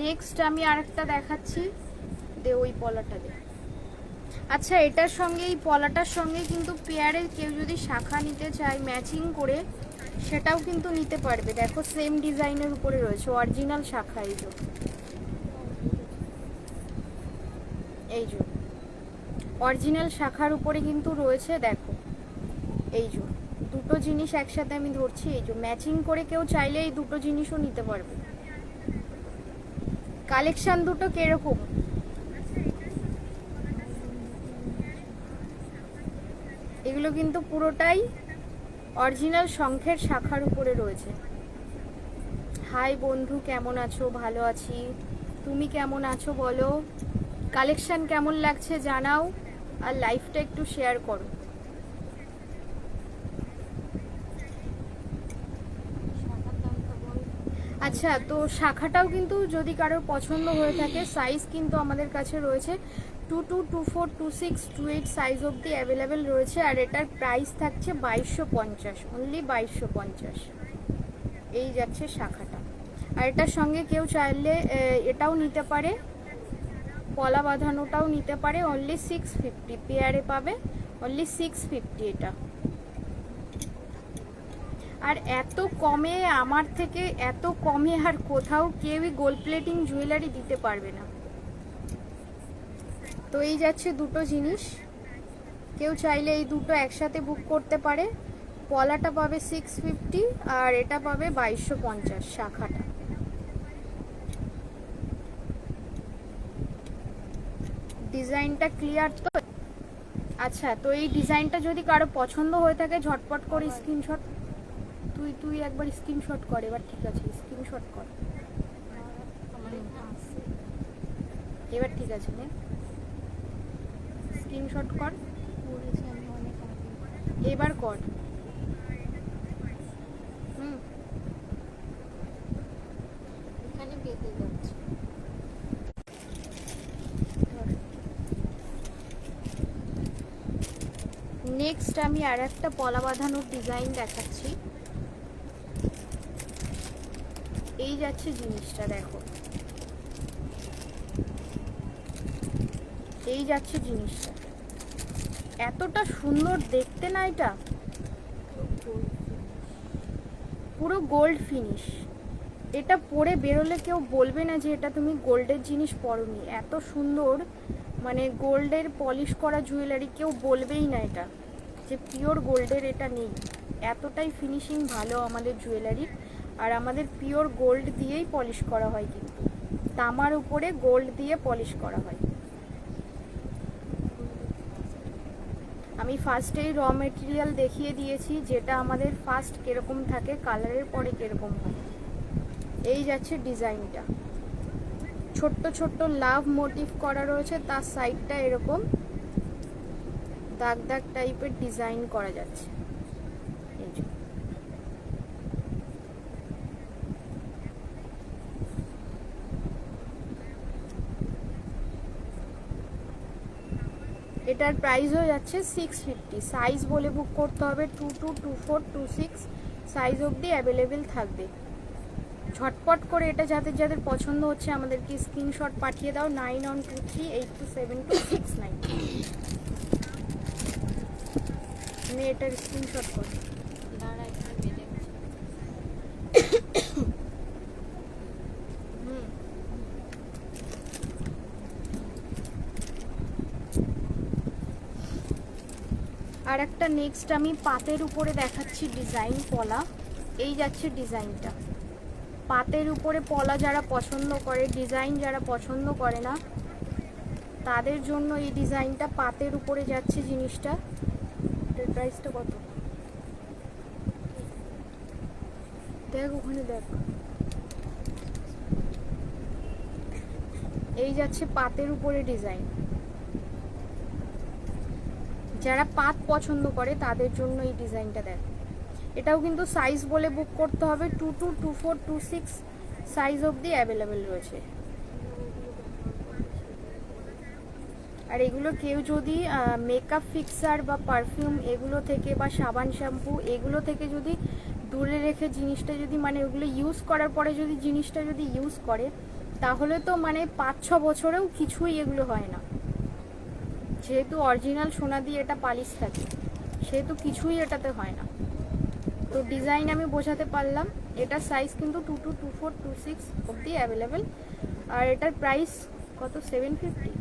নেক্সট আমি আরেকটা দেখাচ্ছি, দে ওই পলাটা দে। আচ্ছা, এটার সঙ্গে, এই পলাটার সঙ্গে কিন্তু পেয়ারে কেউ যদি শাখা নিতে চায় ম্যাচিং করে, সেটাও কিন্তু নিতে পারবে। দেখো সেম ডিজাইনের উপরে রয়েছে অরিজিনাল শাখা। এই যে অরিজিনাল শাখার উপরে কিন্তু রয়েছে, দেখো এই যে দুটো জিনিস একসাথে আমি ধরছি। এই যে ম্যাচিং করে কেউ চাইলে এই দুটো জিনিসও নিতে পারবে। কালেকশন দুটো কিরকম? এগুলো কিন্তু পুরোটাই অরিজিনাল শঙ্খের শাখার উপরে রয়েছে। হাই বন্ধু, কেমন আছো? ভালো আছি, তুমি কেমন আছো বলো? কালেকশন কেমন লাগছে জানাও, আর লাইভটা একটু শেয়ার করো। আচ্ছা, তো শাখাটাও কিন্তু যদি কারোর পছন্দ হয়ে থাকে, সাইজ কিন্তু আমাদের কাছে রয়েছে 22242628 সাইজ অবধি অ্যাভেলেবেল রয়েছে। আর এটার প্রাইস থাকছে 2250, অনলি 2250। এই যাচ্ছে শাখাটা। আর এটার সঙ্গে কেউ চাইলে এটাও নিতে পারে, পলা বাঁধানোটাও নিতে পারে, অনলি 650, পেয়ারে পাবে অনলি 650 এটা। আর এত কমে, আমার থেকে এত কমে আর কোথাও কেউই গোল্ড প্লেটিং জুয়েলারি দিতে পারবে না। তো এই যাচ্ছে দুটো জিনিস, কেউ চাইলে এই দুটো একসাথে বুক করতে পারে। পলাটা পাবে 650 আর এটা পাবে 2250 শাখাটা। ডিজাইনটা ক্লিয়ার তো? আচ্ছা, তো এই ডিজাইনটা যদি কারো পছন্দ হয়ে থাকে, ঝটপট করে স্ক্রিনশট, তুই একবার স্ক্রিনশট কর। এবার ঠিক আছে, স্ক্রিনশট কর, এবার ঠিক আছে, নে স্ক্রিনশট কর, এবার কর। এখানে বেঁধে যাচ্ছে। নেক্সট আমি আর একটা পলা বাঁধানোর ডিজাইন দেখাচ্ছি। এই যাচ্ছে জিনিসটা, দেখো এই যাচ্ছে জিনিসটা, এতটা সুন্দর দেখতে না, এটা পুরো গোল্ড ফিনিশ। এটা পরে বেরোলে কেউ বলবে না যে এটা তুমি গোল্ডের জিনিস পরোনি। এত সুন্দর, মানে গোল্ডের পলিশ করা জুয়েলারি, কেউ বলবেই না এটা যে পিওর গোল্ডের এটা নেই। এতটাই ফিনিশিং ভালো আমাদের জুয়েলারির। আর আমাদের পিওর গোল্ড দিয়েই পলিশ করা হয়, কিন্তু তামার উপরে গোল্ড দিয়ে পলিশ করা হয়। আমি ফার্স্টেই র মেটেরিয়াল দেখিয়ে দিয়েছি, যেটা আমাদের ফার্স্ট কিরকম থাকে, কালারের পরে কিরকম হয়। এই যাচ্ছে ডিজাইনটা, ছোট্ট ছোট্ট লাভ মোটিভ করা রয়েছে, তার সাইডটা এরকম দাগ দাগ টাইপের ডিজাইন করা যাচ্ছে। এই যে এটার প্রাইস হয়ে যাচ্ছে 650। সাইজ বলে বুক করতে হবে 22, 24, 26 সাইজ অবধি অ্যাভেলেবেল থাকবে। ঝটপট করে এটা যাদের যাদের পছন্দ হচ্ছে আমাদেরকে স্ক্রিনশট পাঠিয়ে দাও 9123827269। আমি এটার স্ক্রিনশট করি। দাঁড়া এখানে বেঁধে গেছে। আর একটা নেক্সট আমি পাতের উপরে দেখাচ্ছি ডিজাইন পলা। এই যাচ্ছে ডিজাইনটা। পাতের উপরে পলা যারা পছন্দ করে, ডিজাইন যারা পছন্দ করে না, তাদের জন্য এই ডিজাইনটা পাতের উপরে যাচ্ছে জিনিসটা। এটার প্রাইসটা কত দেখ, ওখানে দেখ। এই যাচ্ছে পাতের উপরে ডিজাইন। যারা পাত পছন্দ করে তাদের জন্য এই ডিজাইনটা দেখ। এটাও কিন্তু সাইজ বলে বুক করতে হবে 22, 24, 26 সাইজ অবধি অ্যাভেলেবেল রয়েছে। আর এগুলো কেউ যদি মেকআপ ফিক্সার বা পারফিউম এগুলো থেকে বা সাবান শ্যাম্পু এগুলো থেকে যদি দূরে রেখে জিনিসটা যদি মানে ওগুলো ইউজ করার পরে যদি জিনিসটা যদি ইউজ করে, তাহলে তো মানে 5-6 বছরেও কিছুই এগুলো হয় না। যেহেতু অরিজিনাল সোনা দিয়ে এটা পালিশ থাকে, সেহেতু কিছুই এটাতে হয় না। তো ডিজাইন আমি বোঝাতে পারলাম। এটার সাইজ কিন্তু 22, 24, 26 অবধি অ্যাভেলেবেল। আর এটার প্রাইস কত? 750।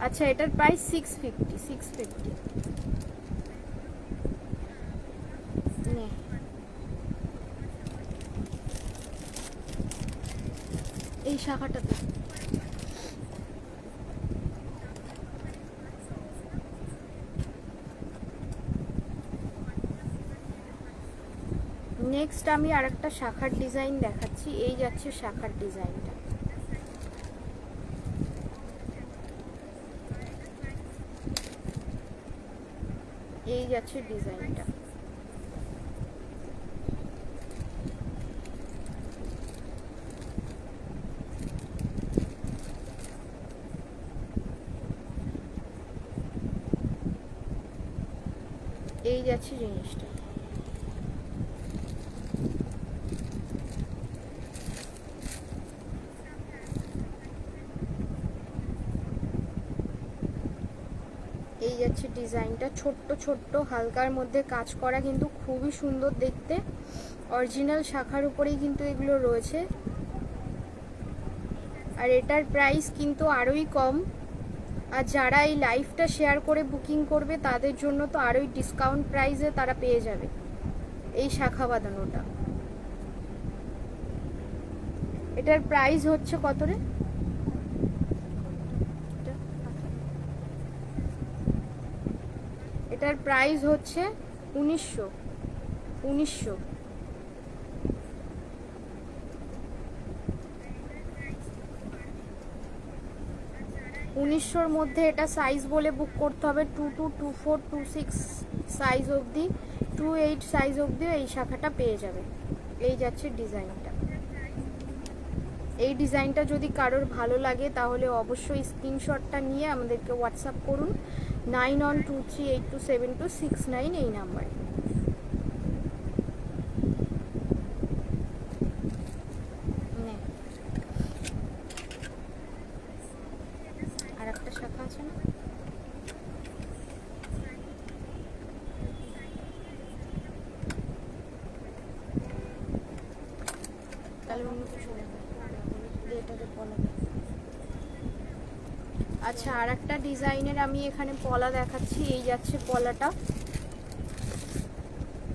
আচ্ছা, এটার প্রাইস 650। এই শাখাটাতে নেক্সট আমি আরেকটা শাখার ডিজাইন দেখাচ্ছি। এই যাচ্ছে শাখার ডিজাইনটা। এই যাচ্ছে ডিজাইনটা। এই যাচ্ছে জিনিসটা। এই যাচ্ছে ডিজাইনটা। ছোট্ট ছোট্ট হালকার মধ্যে কাজ করা, কিন্তু খুবই সুন্দর দেখতে। অরিজিনাল শাখার উপরেই কিন্তু এগুলো রয়েছে। আর এটার প্রাইস কিন্তু আরোই কম। আর যারা এই লাইভটা শেয়ার করে বুকিং করবে তাদের জন্য তো আরোই ডিসকাউন্ট প্রাইসে তারা পেয়ে যাবে এই শাখা বাঁধানোটা। এটার প্রাইস হচ্ছে কত রে? এটার প্রাইস হচ্ছে 1900। 1900 মধ্যে এটা সাইজ বলে বুক করতে হবে 22, 24, 26 সাইজ অবধি, 28 সাইজ অবধি এই শাখাটা পেয়ে যাবে। এই যাচ্ছে ডিজাইনটা। এই ডিজাইনটা যদি কারোর ভালো লাগে তাহলে অবশ্যই স্ক্রিনশটটা নিয়ে আমাদেরকে হোয়াটসঅ্যাপ করুন 9123827269 এই নাম্বারে। আর একটা শাখা আছে না? তাহলে অন্য কিছু নেবে, এটাকে পলা। আচ্ছা, আর একটা ডিজাইনের আমি এখানে পলা দেখাচ্ছি। এই যাচ্ছে পলাটা।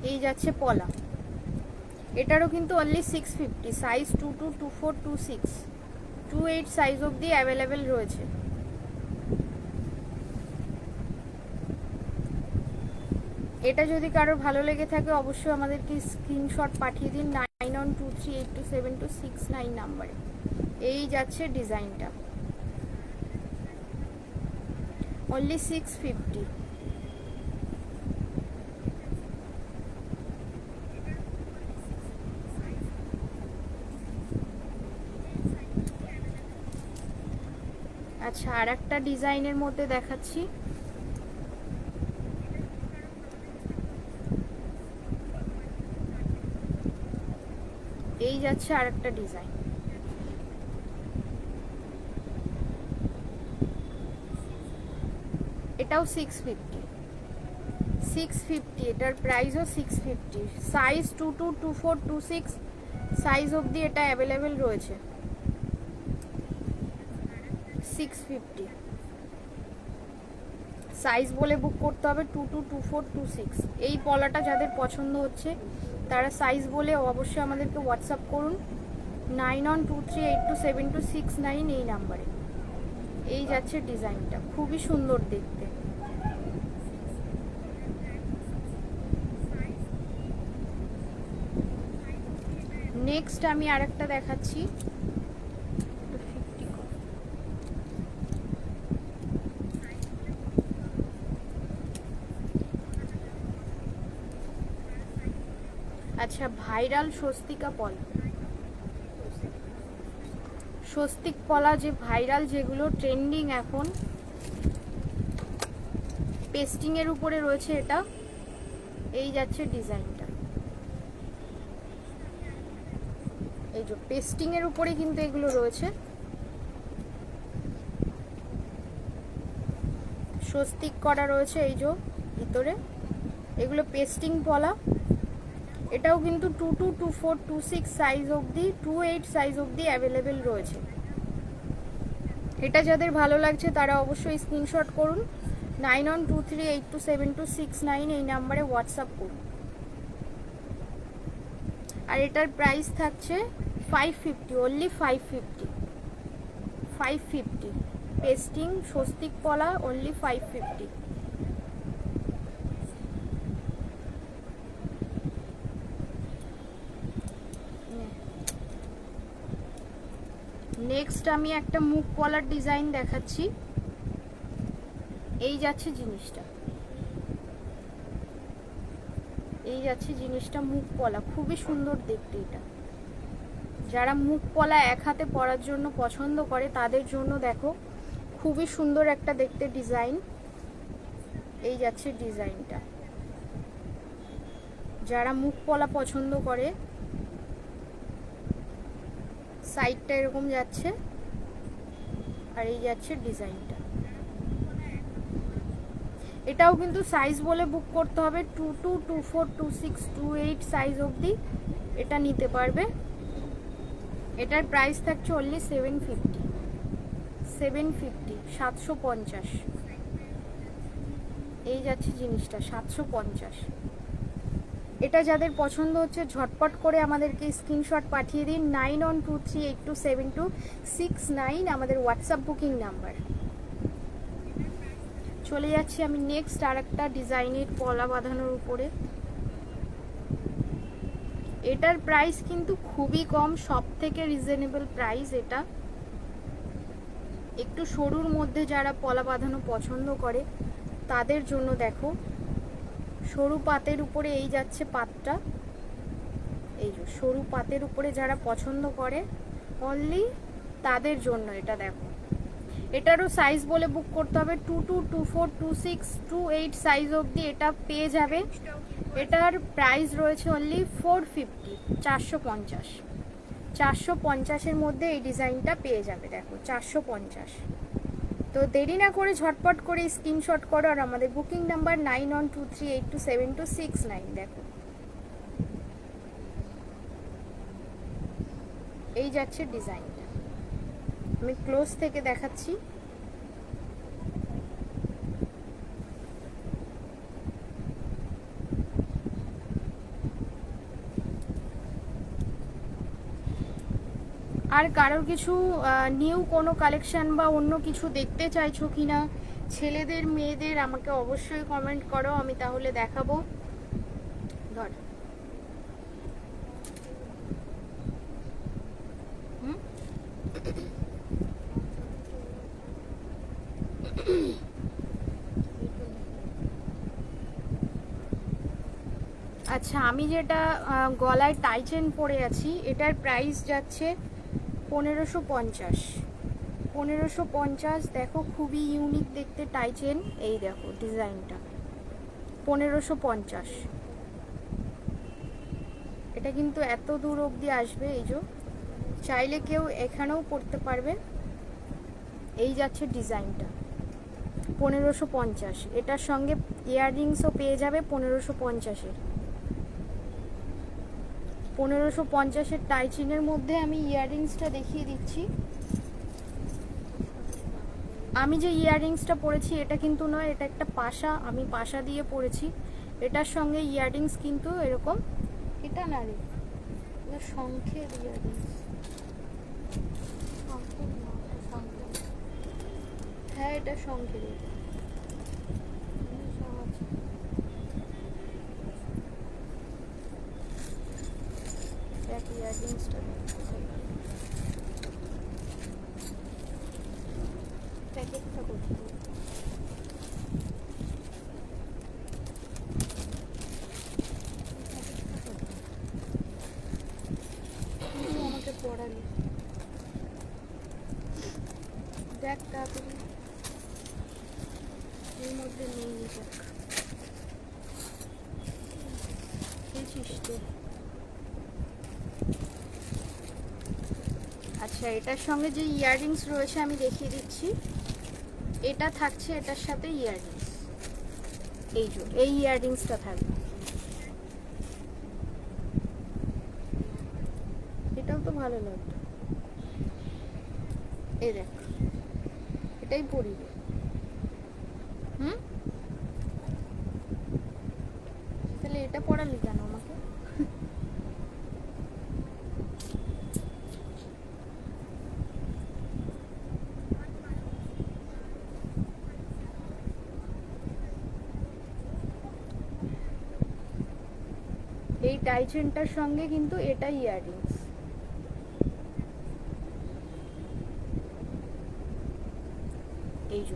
এই যাচ্ছে পলা। এটারও কিন্তু অনলি 650। সাইজ 22, 24, 26, 28 সাইজ অবধি অ্যাভেলেবেল রয়েছে। এটা যদি কারোর ভালো লেগে থাকে অবশ্যই আমাদেরকে স্ক্রিনশট পাঠিয়ে দিন 9123827269 নাম্বারে। এই যাচ্ছে ডিজাইনটা, অনলি 650। আচ্ছা, আর একটা ডিজাইনের মধ্যে দেখাচ্ছি। এই যাচ্ছে আর একটা ডিজাইন। এটাও 650, 650, এটার প্রাইসও 650। সাইজ 22, 24, 26 সাইজ অবধি এটা অ্যাভেলেবেল রয়েছে। 650 সাইজ বলে বুক করতে হবে 22, 24, 26। এই পলাটা যাদের পছন্দ হচ্ছে তারা সাইজ বলে অবশ্যই আমাদেরকে হোয়াটসঅ্যাপ করুন 9123827269 এই নাম্বারে। এই যাচ্ছে ডিজাইনটা, খুবই সুন্দর দেখতে। নেক্সট আমি আরেকটা দেখাচ্ছি। আচ্ছা, ভাইরাল স্বস্তিকা পলা, স্বস্তিক পলা যে ভাইরাল, যেগুলো ট্রেন্ডিং এখন, পেস্টিং এর উপরে রয়েছে এটা। এই যাচ্ছে ডিজাইনটা, এই যে পেস্টিং এর উপরে কিন্তু এগুলো রয়েছে। স্বস্তিক করা রয়েছে এই যে ভিতরে, এগুলো পেস্টিং পলা। এটাও কিন্তু 22, 24, 26 সাইজ অবধি, 28 সাইজ অবধি অ্যাভেলেবেল রয়েছে। এটা যাদের ভালো লাগছে তারা অবশ্যই স্ক্রিনশট করুন 9123827269 এই নাম্বারে হোয়াটসঅ্যাপ করুন। আর এটার প্রাইস থাকছে 550, অনলি 550, 550 পেস্টিং স্বস্তিক পলা, অনলি 550। নেক্সট আমি একটা মুখ পলার ডিজাইন দেখাচ্ছি। এই যাচ্ছে জিনিসটা, এই যাচ্ছে জিনিসটা মুখ পলা, খুবই সুন্দর দেখতে। এটা যারা মুখ পলা এক হাতে পরার জন্য পছন্দ করে তাদের জন্য দেখো খুবই সুন্দর একটা দেখতে ডিজাইন। এই যাচ্ছে ডিজাইনটা, যারা মুখ পলা পছন্দ করে, সাইডটা এরকম যাচ্ছে আর এই যাচ্ছে ডিজাইনটা। এটাও কিন্তু সাইজ বলে বুক করতে হবে 22, 24, 26, 28 সাইজ অবধি এটা নিতে পারবে। এটার প্রাইস থাকছে অনলি 750, 750, 750। এই যাচ্ছে জিনিসটা 750। এটা যাদের পছন্দ হচ্ছে ঝটপট করে আমাদেরকে স্ক্রিনশট পাঠিয়ে দিন 9123827269 আমাদের হোয়াটসঅ্যাপ বুকিং নাম্বার। চলে যাচ্ছি আমি নেক্সট আর একটা ডিজাইনের পলা বাঁধানোর উপরে। এটার প্রাইস কিন্তু খুবই কম, সব থেকে রিজনেবল প্রাইস এটা। একটু সরুর মধ্যে যারা পলা বাঁধানো পছন্দ করে তাদের জন্য দেখো, সরু পাতের উপরে এই যাচ্ছে পাতটা, এই যে সরু পাতের উপরে যারা পছন্দ করে অনলি তাদের জন্য এটা দেখো। এটারও সাইজ বলে বুক করতে হবে 22, 24, 26, 28 সাইজ অবধি এটা পেয়ে যাবে। এটার প্রাইস রয়েছে অনলি 450, 450, 450-এর মধ্যে এই ডিজাইনটা পেয়ে যাবে। দেখো 450। তো দেরি না করে ঝটপট করে স্ক্রিনশট করো আর আমাদের বুকিং নাম্বার 9123827269। দেখো এই যাচ্ছে ডিজাইনটা, আমি ক্লোজ থেকে দেখাচ্ছি। আর কারোর কিছু নিউ কোনো কালেকশন বা অন্য কিছু দেখতে চাইছো কিনা ছেলেদের মেয়েদের, আমাকে অবশ্যই কমেন্ট করো, আমি তাহলে দেখাবো। ধর আচ্ছা, আমি যেটা গলায় টাই চেন পরে আছি এটার প্রাইস যাচ্ছে 1550, 1550। দেখো খুবই ইউনিক দেখতে টাই চেন। এই দেখো ডিজাইনটা 1550। এটা কিন্তু এত দূর অবধি আসবে। এই যে চাইলে কেউ এখানেও পরতে পারবে। এই যাচ্ছে ডিজাইনটা 1550। এটার সঙ্গে ইয়াররিংসও পেয়ে যাবে 1550-এর। 1550-এর টাই চেনের মধ্যে আমি ইয়াররিংসটা দেখিয়ে দিচ্ছি। আমি যে ইয়াররিংসটা পরেছি এটা কিন্তু নয়, এটা একটা পাশা, আমি পাশা দিয়ে পরেছি। এটার সঙ্গে ইয়াররিংস কিন্তু এরকম, এটা না রে, এটা শঙ্খের ইয়াররিংস। হ্যাঁ এটা শঙ্খের। দেখ ইয়াররিংসটা প্যাকেটটা করতে আমাকে পড়ালি। দেখ তাড়াতাড়ি, এর মধ্যে নেই। দেখ পেয়েছিস তো? আচ্ছা, এটার সঙ্গে যে ইয়াররিংস রয়েছে আমি দেখিয়ে দিচ্ছি। এটা থাকছে এটার সাথে ইয়াররিংস। এই যে এই ইয়াররিংসটা থাকবে। এটাও তো ভালো লাগবে। এই দেখ, এটাই পরিবে। তাহলে এটা পড়ালি কেন আমাকে? এই টাই চেনটার সঙ্গে কিন্তু এটা ইয়াররিংস। এই যে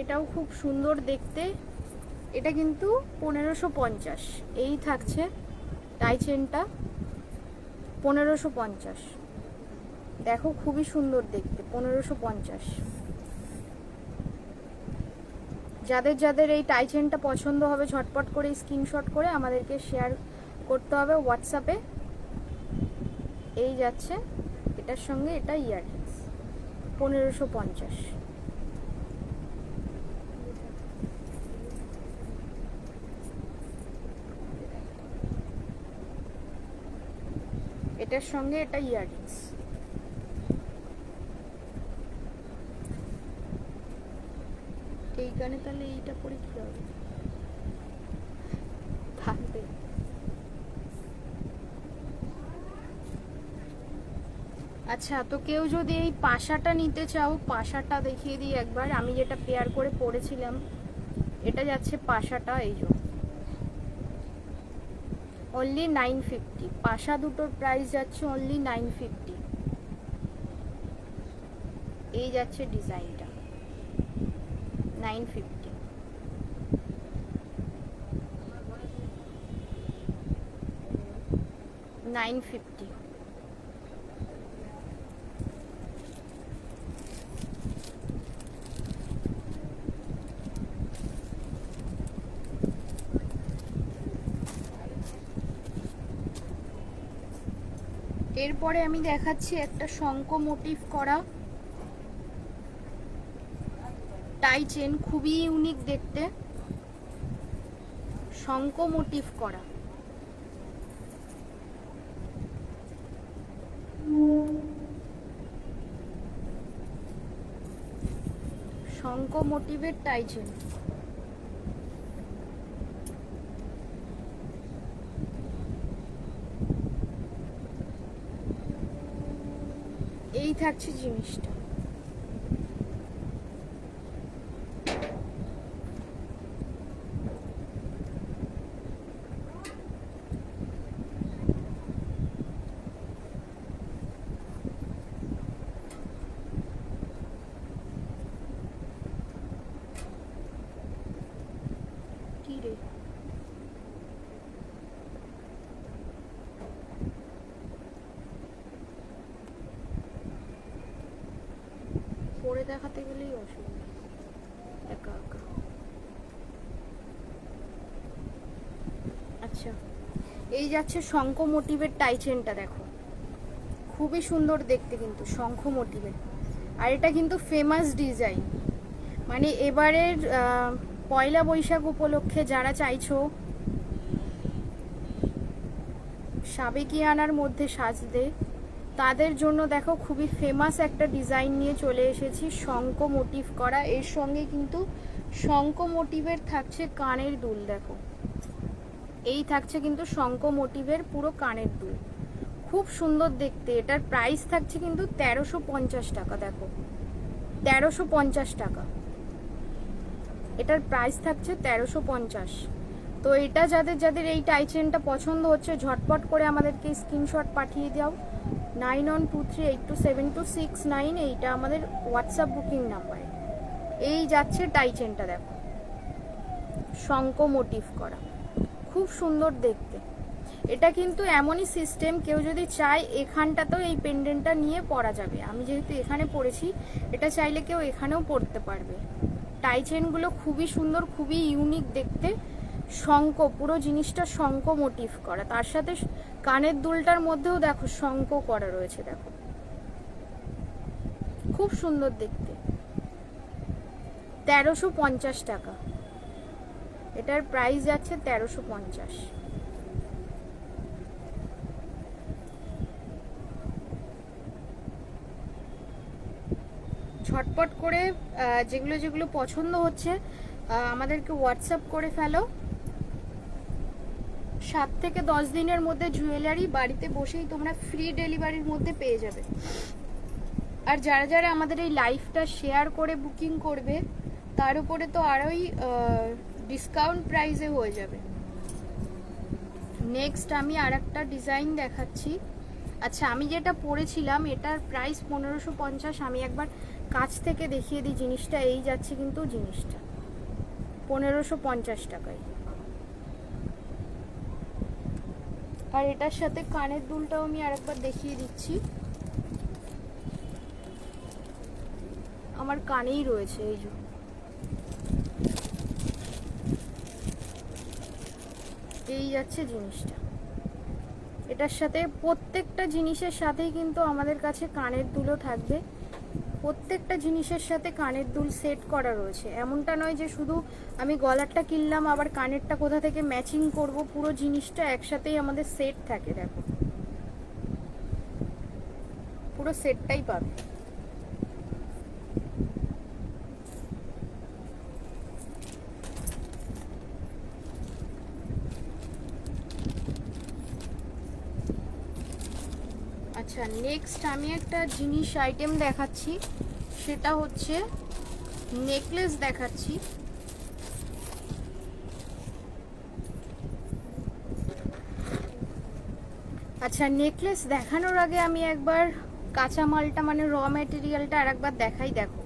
এটাও খুব সুন্দর দেখতে। এটা কিন্তু 1550। এই থাকছে টাই চেনটা 1550। দেখো খুবই সুন্দর দেখতে 1550। যাদের যাদের এই টাই চেনটা পছন্দ হবে ঝটপট করে স্ক্রিনশট করে আমাদেরকে শেয়ার করতে হবে হোয়াটসঅ্যাপে। এই যাচ্ছে এটার সঙ্গে এটা ইয়াররিংস 1550। এটার সঙ্গে এটা ইয়াররিংস। এই গানে তাহলে এইটা পরে কি হবে? থাকবে। আচ্ছা, তো কেউ যদি এই পাশাটা নিতে চাও, পাশাটা দেখিয়ে দিই একবার। আমি যেটা পেয়ার করে পরেছিলাম এটা যাচ্ছে পাশাটা। এই যে অনলি 950। পাশা দুটোর প্রাইস যাচ্ছে অনলি 950। এই যাচ্ছে ডিজাইনটা 950। এরপরে আমি দেখাচ্ছি একটা শঙ্খ মোটিভ করা টাই চেন। খুবই ইউনিক দেখতে, শঙ্খ মোটিভ করা। শঙ্খ মোটিভের টাই চেন। এই থাকছে জিনিসটা। কি রে? দেখাতে গেলেই অসুবিধা, একা একা। আচ্ছা, এই যাচ্ছে শঙ্খ মোটিভের টাই চেনটা, দেখো খুবই সুন্দর দেখতে কিন্তু শঙ্খ মোটিভের। আর এটা কিন্তু ফেমাস ডিজাইন, মানে এবারের পয়লা বৈশাখ উপলক্ষে যারা চাইছো সাবেকিয়ানার মধ্যে সাজতে, তাদের জন্য দেখো খুবই ফেমাস একটা ডিজাইন নিয়ে চলে এসেছি, শঙ্খ মোটিভ করা। এর সঙ্গে কিন্তু শঙ্খ মোটিভের থাকছে কানের দুল, দেখো এই থাকছে কিন্তু শঙ্খ মোটিভের পুরো কানের দুল, খুব সুন্দর দেখতে। এটার প্রাইস থাকছে কিন্তু 1350 টাকা, দেখো 1350 টাকা এটার প্রাইস থাকছে 1350। তো এটা যাদের যাদের এই টাই চেনটা পছন্দ হচ্ছে ঝটপট করে আমাদেরকে স্ক্রিনশট পাঠিয়ে দাও 9123827269, এইটা আমাদের হোয়াটসঅ্যাপ বুকিং নাম্বার। এই যাচ্ছে টাই চেনটা, দেখো শঙ্খ মোটিভ করা, খুব সুন্দর দেখতে। এটা কিন্তু এমনই সিস্টেম, কেউ যদি চায় এখানটাতেও এই পেন্ডেন্টটা নিয়ে পরা যাবে। আমি যেহেতু এখানে পরেছি, এটা চাইলে কেউ এখানেও পরতে পারবে। টাই চেনগুলো খুবই সুন্দর, খুবই ইউনিক দেখতে। শঙ্খ, পুরো জিনিসটা শঙ্খ মোটিভ করা, তার সাথে কানের দুলটার মধ্যেও দেখো শঙ্খ করা রয়েছে, দেখো খুব সুন্দর দেখতে। 1350 টাকা এটার প্রাইস যাচ্ছে 1350। ঝটপট করে যেগুলো যেগুলো পছন্দ হচ্ছে আমাদেরকে হোয়াটসঅ্যাপ করে ফেলো। 7 থেকে 10 দিনের মধ্যে জুয়েলারি বাড়িতে বসেই তোমরা ফ্রি ডেলিভারির মধ্যে পেয়ে যাবে। আর যারা যারা আমাদের এই লাইভটা শেয়ার করে বুকিং করবে, তার উপরে তো আরোই ডিসকাউন্ট প্রাইসে হয়ে যাবে। নেক্সট আমি আর একটা ডিজাইন দেখাচ্ছি। আচ্ছা, আমি যেটা পরেছিলাম এটার প্রাইস 1550। আমি একবার কাছ থেকে দেখিয়ে দিই জিনিসটা। এই যাচ্ছে কিন্তু জিনিসটা 1550 টাকায়। আর এটার সাথে কানের দুলটাও আমি আরেকবার দেখিয়ে দিচ্ছি, আমার কানেই রয়েছে। এই যে এই যাচ্ছে জিনিসটা, এটার সাথে প্রত্যেকটা জিনিসের সাথেই কিন্তু আমাদের কাছে কানের দুলও থাকবে। প্রত্যেকটা জিনিসের সাথে কানের দুল সেট করা রয়েছে, এমনটা নয় যে শুধু আমি গলারটা কিনলাম আবার কানেরটা কোথা থেকে ম্যাচিং করব। পুরো জিনিসটা একসাথেই আমাদের সেট থাকে, দেখো পুরো সেটটাই পাবে। আচ্ছা, নেক্সট আমি একটা জিনিস আইটেম দেখাচ্ছি, সেটা হচ্ছে নেকলেস দেখাচ্ছি। আচ্ছা, নেকলেস দেখানোর আগে আমি একবার কাঁচামালটা মানে র ম্যাটেরিয়ালটা আর একবার দেখাই। দেখো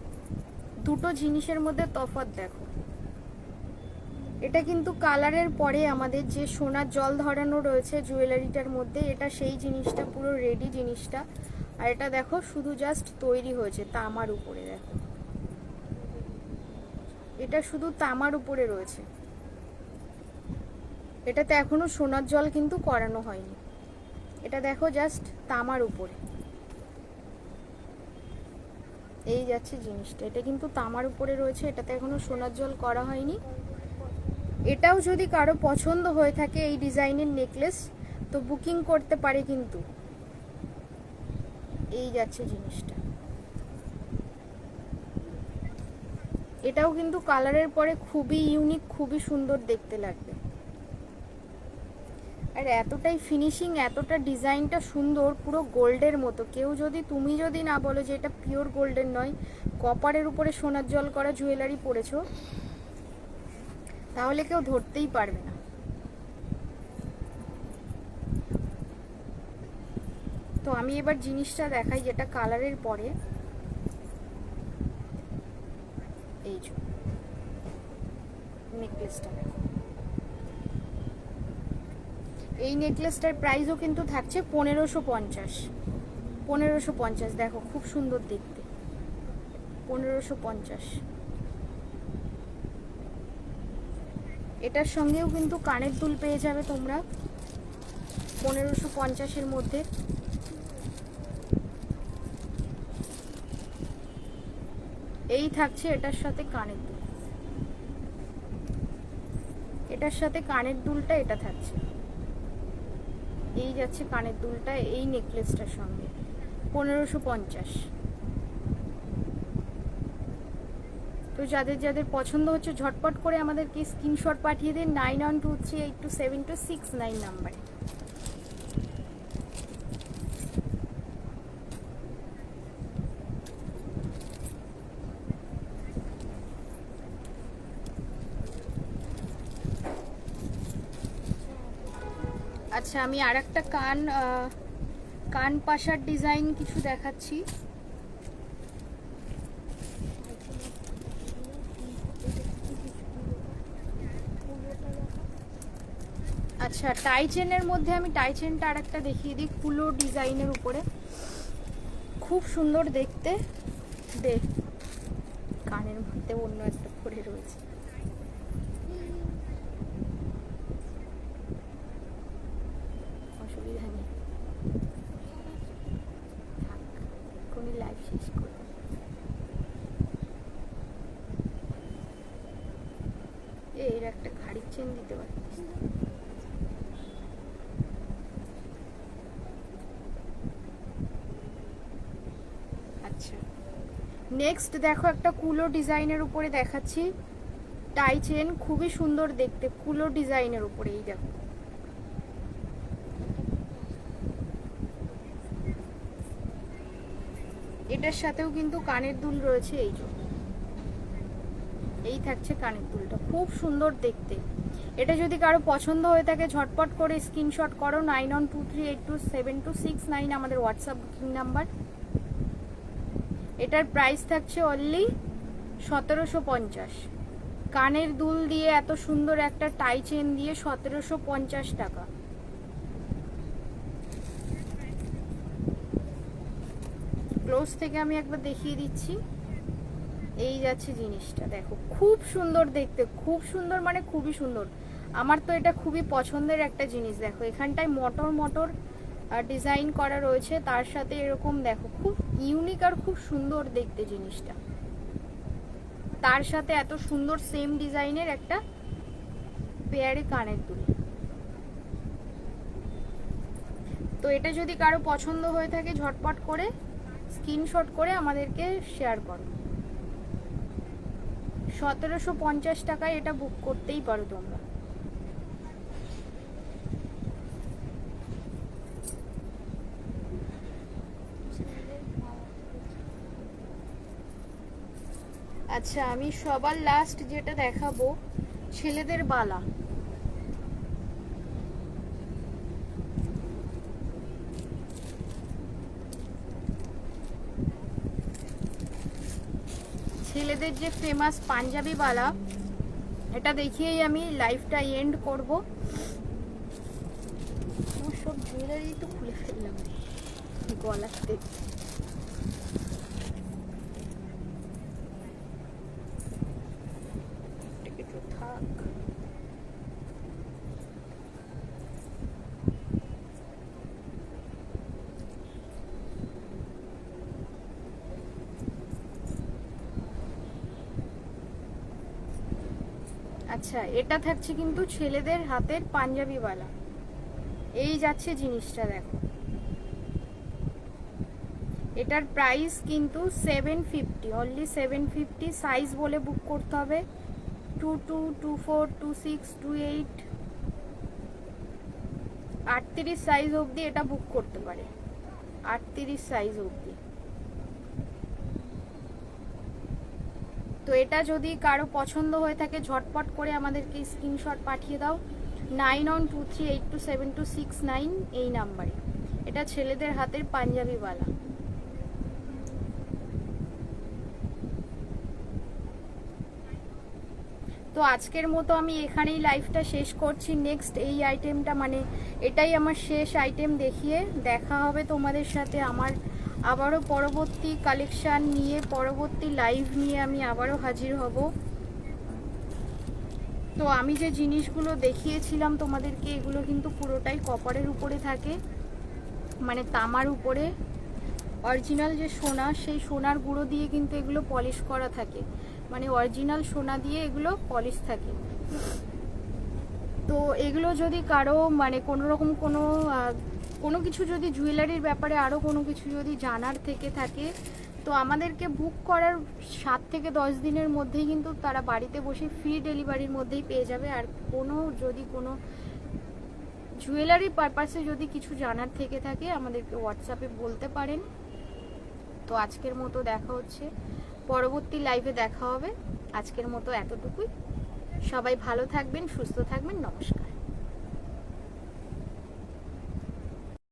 দুটো জিনিসের মধ্যে তফাৎ দেখো। এটা কিন্তু কালারের পরে আমাদের যে সোনার জল ধরানো রয়েছে জুয়েলারিটার মধ্যে, এটা সেই জিনিসটা পুরো রেডি জিনিসটা। আর এটা দেখো শুধু জাস্ট তৈরি হয়েছে তামার উপরে, দেখো এটা শুধু তামার উপরে রয়েছে, এটাতে এখনো সোনার জল কিন্তু করানো হয়নি। এটা দেখো জাস্ট তামার উপরে এই যাচ্ছে জিনিসটা, এটা কিন্তু তামার উপরে রয়েছে, এটাতে এখনো সোনার জল করা হয়নি। এটাও যদি কারো পছন্দ হয়ে থাকে এই ডিজাইনের নেকলেস, তো বুকিং করতে পারে কিন্তু। এই যাচ্ছে জিনিসটা, এটাও কিন্তু কালারের পরে খুবই ইউনিক, খুবই সুন্দর দেখতে লাগবে। আর এতটাই ফিনিশিং, এতটা ডিজাইনটা সুন্দর, পুরো গোল্ডের মতো। কেউ যদি, তুমি যদি না বলো যে এটা পিওর গোল্ডের নয়, কপারের উপরে সোনার জল করা জুয়েলারি পরেছো, তাহলে কেউ ধরতেই পারবে না। তো আমি এবার জিনিসটা দেখাই যেটা কালারের পরে। এই যে নেকলেসটা দেখো, এই নেকলেসটার প্রাইসও কিন্তু থাকছে 1550। 1550 দেখো খুব সুন্দর দেখতে। 1550। এটার সঙ্গেও কিন্তু কানের দুল পেয়ে যাবে তোমরা 1550-এর মধ্যে। এই থাকছে এটার সাথে কানের দুল, এটার সাথে কানের দুলটা এটা থাকছে, এই যাচ্ছে কানের দুলটা এই নেকলেসটার সঙ্গে 1550। তো যাদের যাদের পছন্দ হচ্ছে ঝটপট করে আমাদেরকে স্ক্রিনশট পাঠিয়ে দিন 9123827269 নাম্বারে। আচ্ছা, আমি আর একটা কান পাশার ডিজাইন কিছু দেখাচ্ছি। আচ্ছা, টাই চেনের মধ্যে আমি টাই চেনটা আর একটা দেখিয়ে দিই, কুলো ডিজাইনের উপরে, খুব সুন্দর দেখতে। দেখ, কানের মধ্যে অন্য একটা পরে রয়েছে। অসুবিধা নেই, কোন লাইভ শেষ করব। এর একটা ঘাড়ির চেন দিতে পারি। আচ্ছা, নেক্সট দেখো একটা কুলো ডিজাইনের উপরে দেখাচ্ছি টাই চেন, খুবই সুন্দর দেখতে, কুলো ডিজাইনের উপরে। এই দেখো, এটার সাথেও কিন্তু কানের দুল রয়েছে, এই যে এই থাকছে কানের দুলটা, খুব সুন্দর দেখতে। এটা যদি কারো পছন্দ হয়ে থাকে ঝটপট করে স্ক্রিনশট করো 9123827269 আমাদের হোয়াটসঅ্যাপ বুকিং নাম্বার। এটার প্রাইস থাকছে অনলি 1750। কানের দুল দিয়ে এত সুন্দর একটা টাই চেন দিয়ে 1750 টাকা। ক্লোজ থেকে আমি একবার দেখিয়ে দিচ্ছি। এই যাচ্ছে জিনিসটা, দেখো খুব সুন্দর দেখতে, খুব সুন্দর মানে খুবই সুন্দর। আমার তো এটা খুবই পছন্দের একটা জিনিস। দেখো এখানটায় মটর মটর ডিজাইন করা রয়েছে, তার সাথে এরকম দেখো খুব ইউনিক আর খুব সুন্দর দেখতে জিনিসটা। তার সাথে এত সুন্দর সেম ডিজাইনের একটা পেয়ারে কানের দুল। তো এটা যদি কারো পছন্দ হয়ে থাকে ঝটপট করে স্ক্রিনশট করে আমাদেরকে শেয়ার করো। 1750 টাকায় এটা বুক করতেই পারো তোমরা। আচ্ছা, আমি সবার লাস্ট যেটা দেখাবো ছেলেদের বালা। ছেলেদের যে ফেমাস পাঞ্জাবি বালা, এটা দেখিয়েই আমি লাইভটা এন্ড করব। আমার সব জুয়েলারি তো খুলে ফেললাম গলাতে। থাক, আচ্ছা, এটা থাকছে কিন্তু ছেলেদের হাতের পাঞ্জাবি বালা। এই যাচ্ছে জিনিসটা, দেখো এটার প্রাইস কিন্তু 750, অনলি 750। সাইজ বলে বুক করতে হবে 22, 24, 26, 28, 38 সাইজ অবধি এটা বুক করতে পারে, 38 সাইজ অবধি। তো এটা যদি কারো পছন্দ হয়ে থাকে ঝটপট করে আমাদেরকে স্ক্রিনশট পাঠিয়ে দাও 9123827269 এই নাম্বারে। এটা ছেলেদের হাতের পাঞ্জাবি বালা। তো আজকের মতো আমি এখানেই লাইভটা শেষ করছি। নেক্সট এই আইটেমটা মানে এটাই আমার শেষ আইটেম দেখিয়ে দেখা হবে তোমাদের সাথে আমার আবারও পরবর্তী কালেকশান নিয়ে, পরবর্তী লাইভ নিয়ে আমি আবারও হাজির হব। তো আমি যে জিনিসগুলো দেখিয়েছিলাম তোমাদেরকে, এগুলো কিন্তু পুরোটাই কপারের উপরে থাকে, মানে তামার উপরে। অরিজিনাল যে সোনা, সেই সোনার গুঁড়ো দিয়ে কিন্তু এগুলো পলিশ করা থাকে, মানে অরিজিনাল সোনা দিয়ে এগুলো পলিশ থাকে। তো এগুলো যদি কারো মানে কোনো রকম কোনো কিছু যদি জুয়েলারির ব্যাপারে আরও কোনো কিছু যদি জানার থেকে থাকে, তো আমাদেরকে বুক করার 7 থেকে 10 দিনের মধ্যেই কিন্তু তারা বাড়িতে বসে ফ্রি ডেলিভারির মধ্যেই পেয়ে যাবে। আর যদি কোনো জুয়েলারি পারপাসে যদি কিছু জানার থেকে থাকে, আমাদেরকে হোয়াটসঅ্যাপে বলতে পারেন। তো আজকের মতো দেখা হচ্ছে, পরবর্তী লাইভে দেখা হবে। আজকের মতো এতটুকুই। সবাই ভালো থাকবেন, সুস্থ থাকবেন। নমস্কার।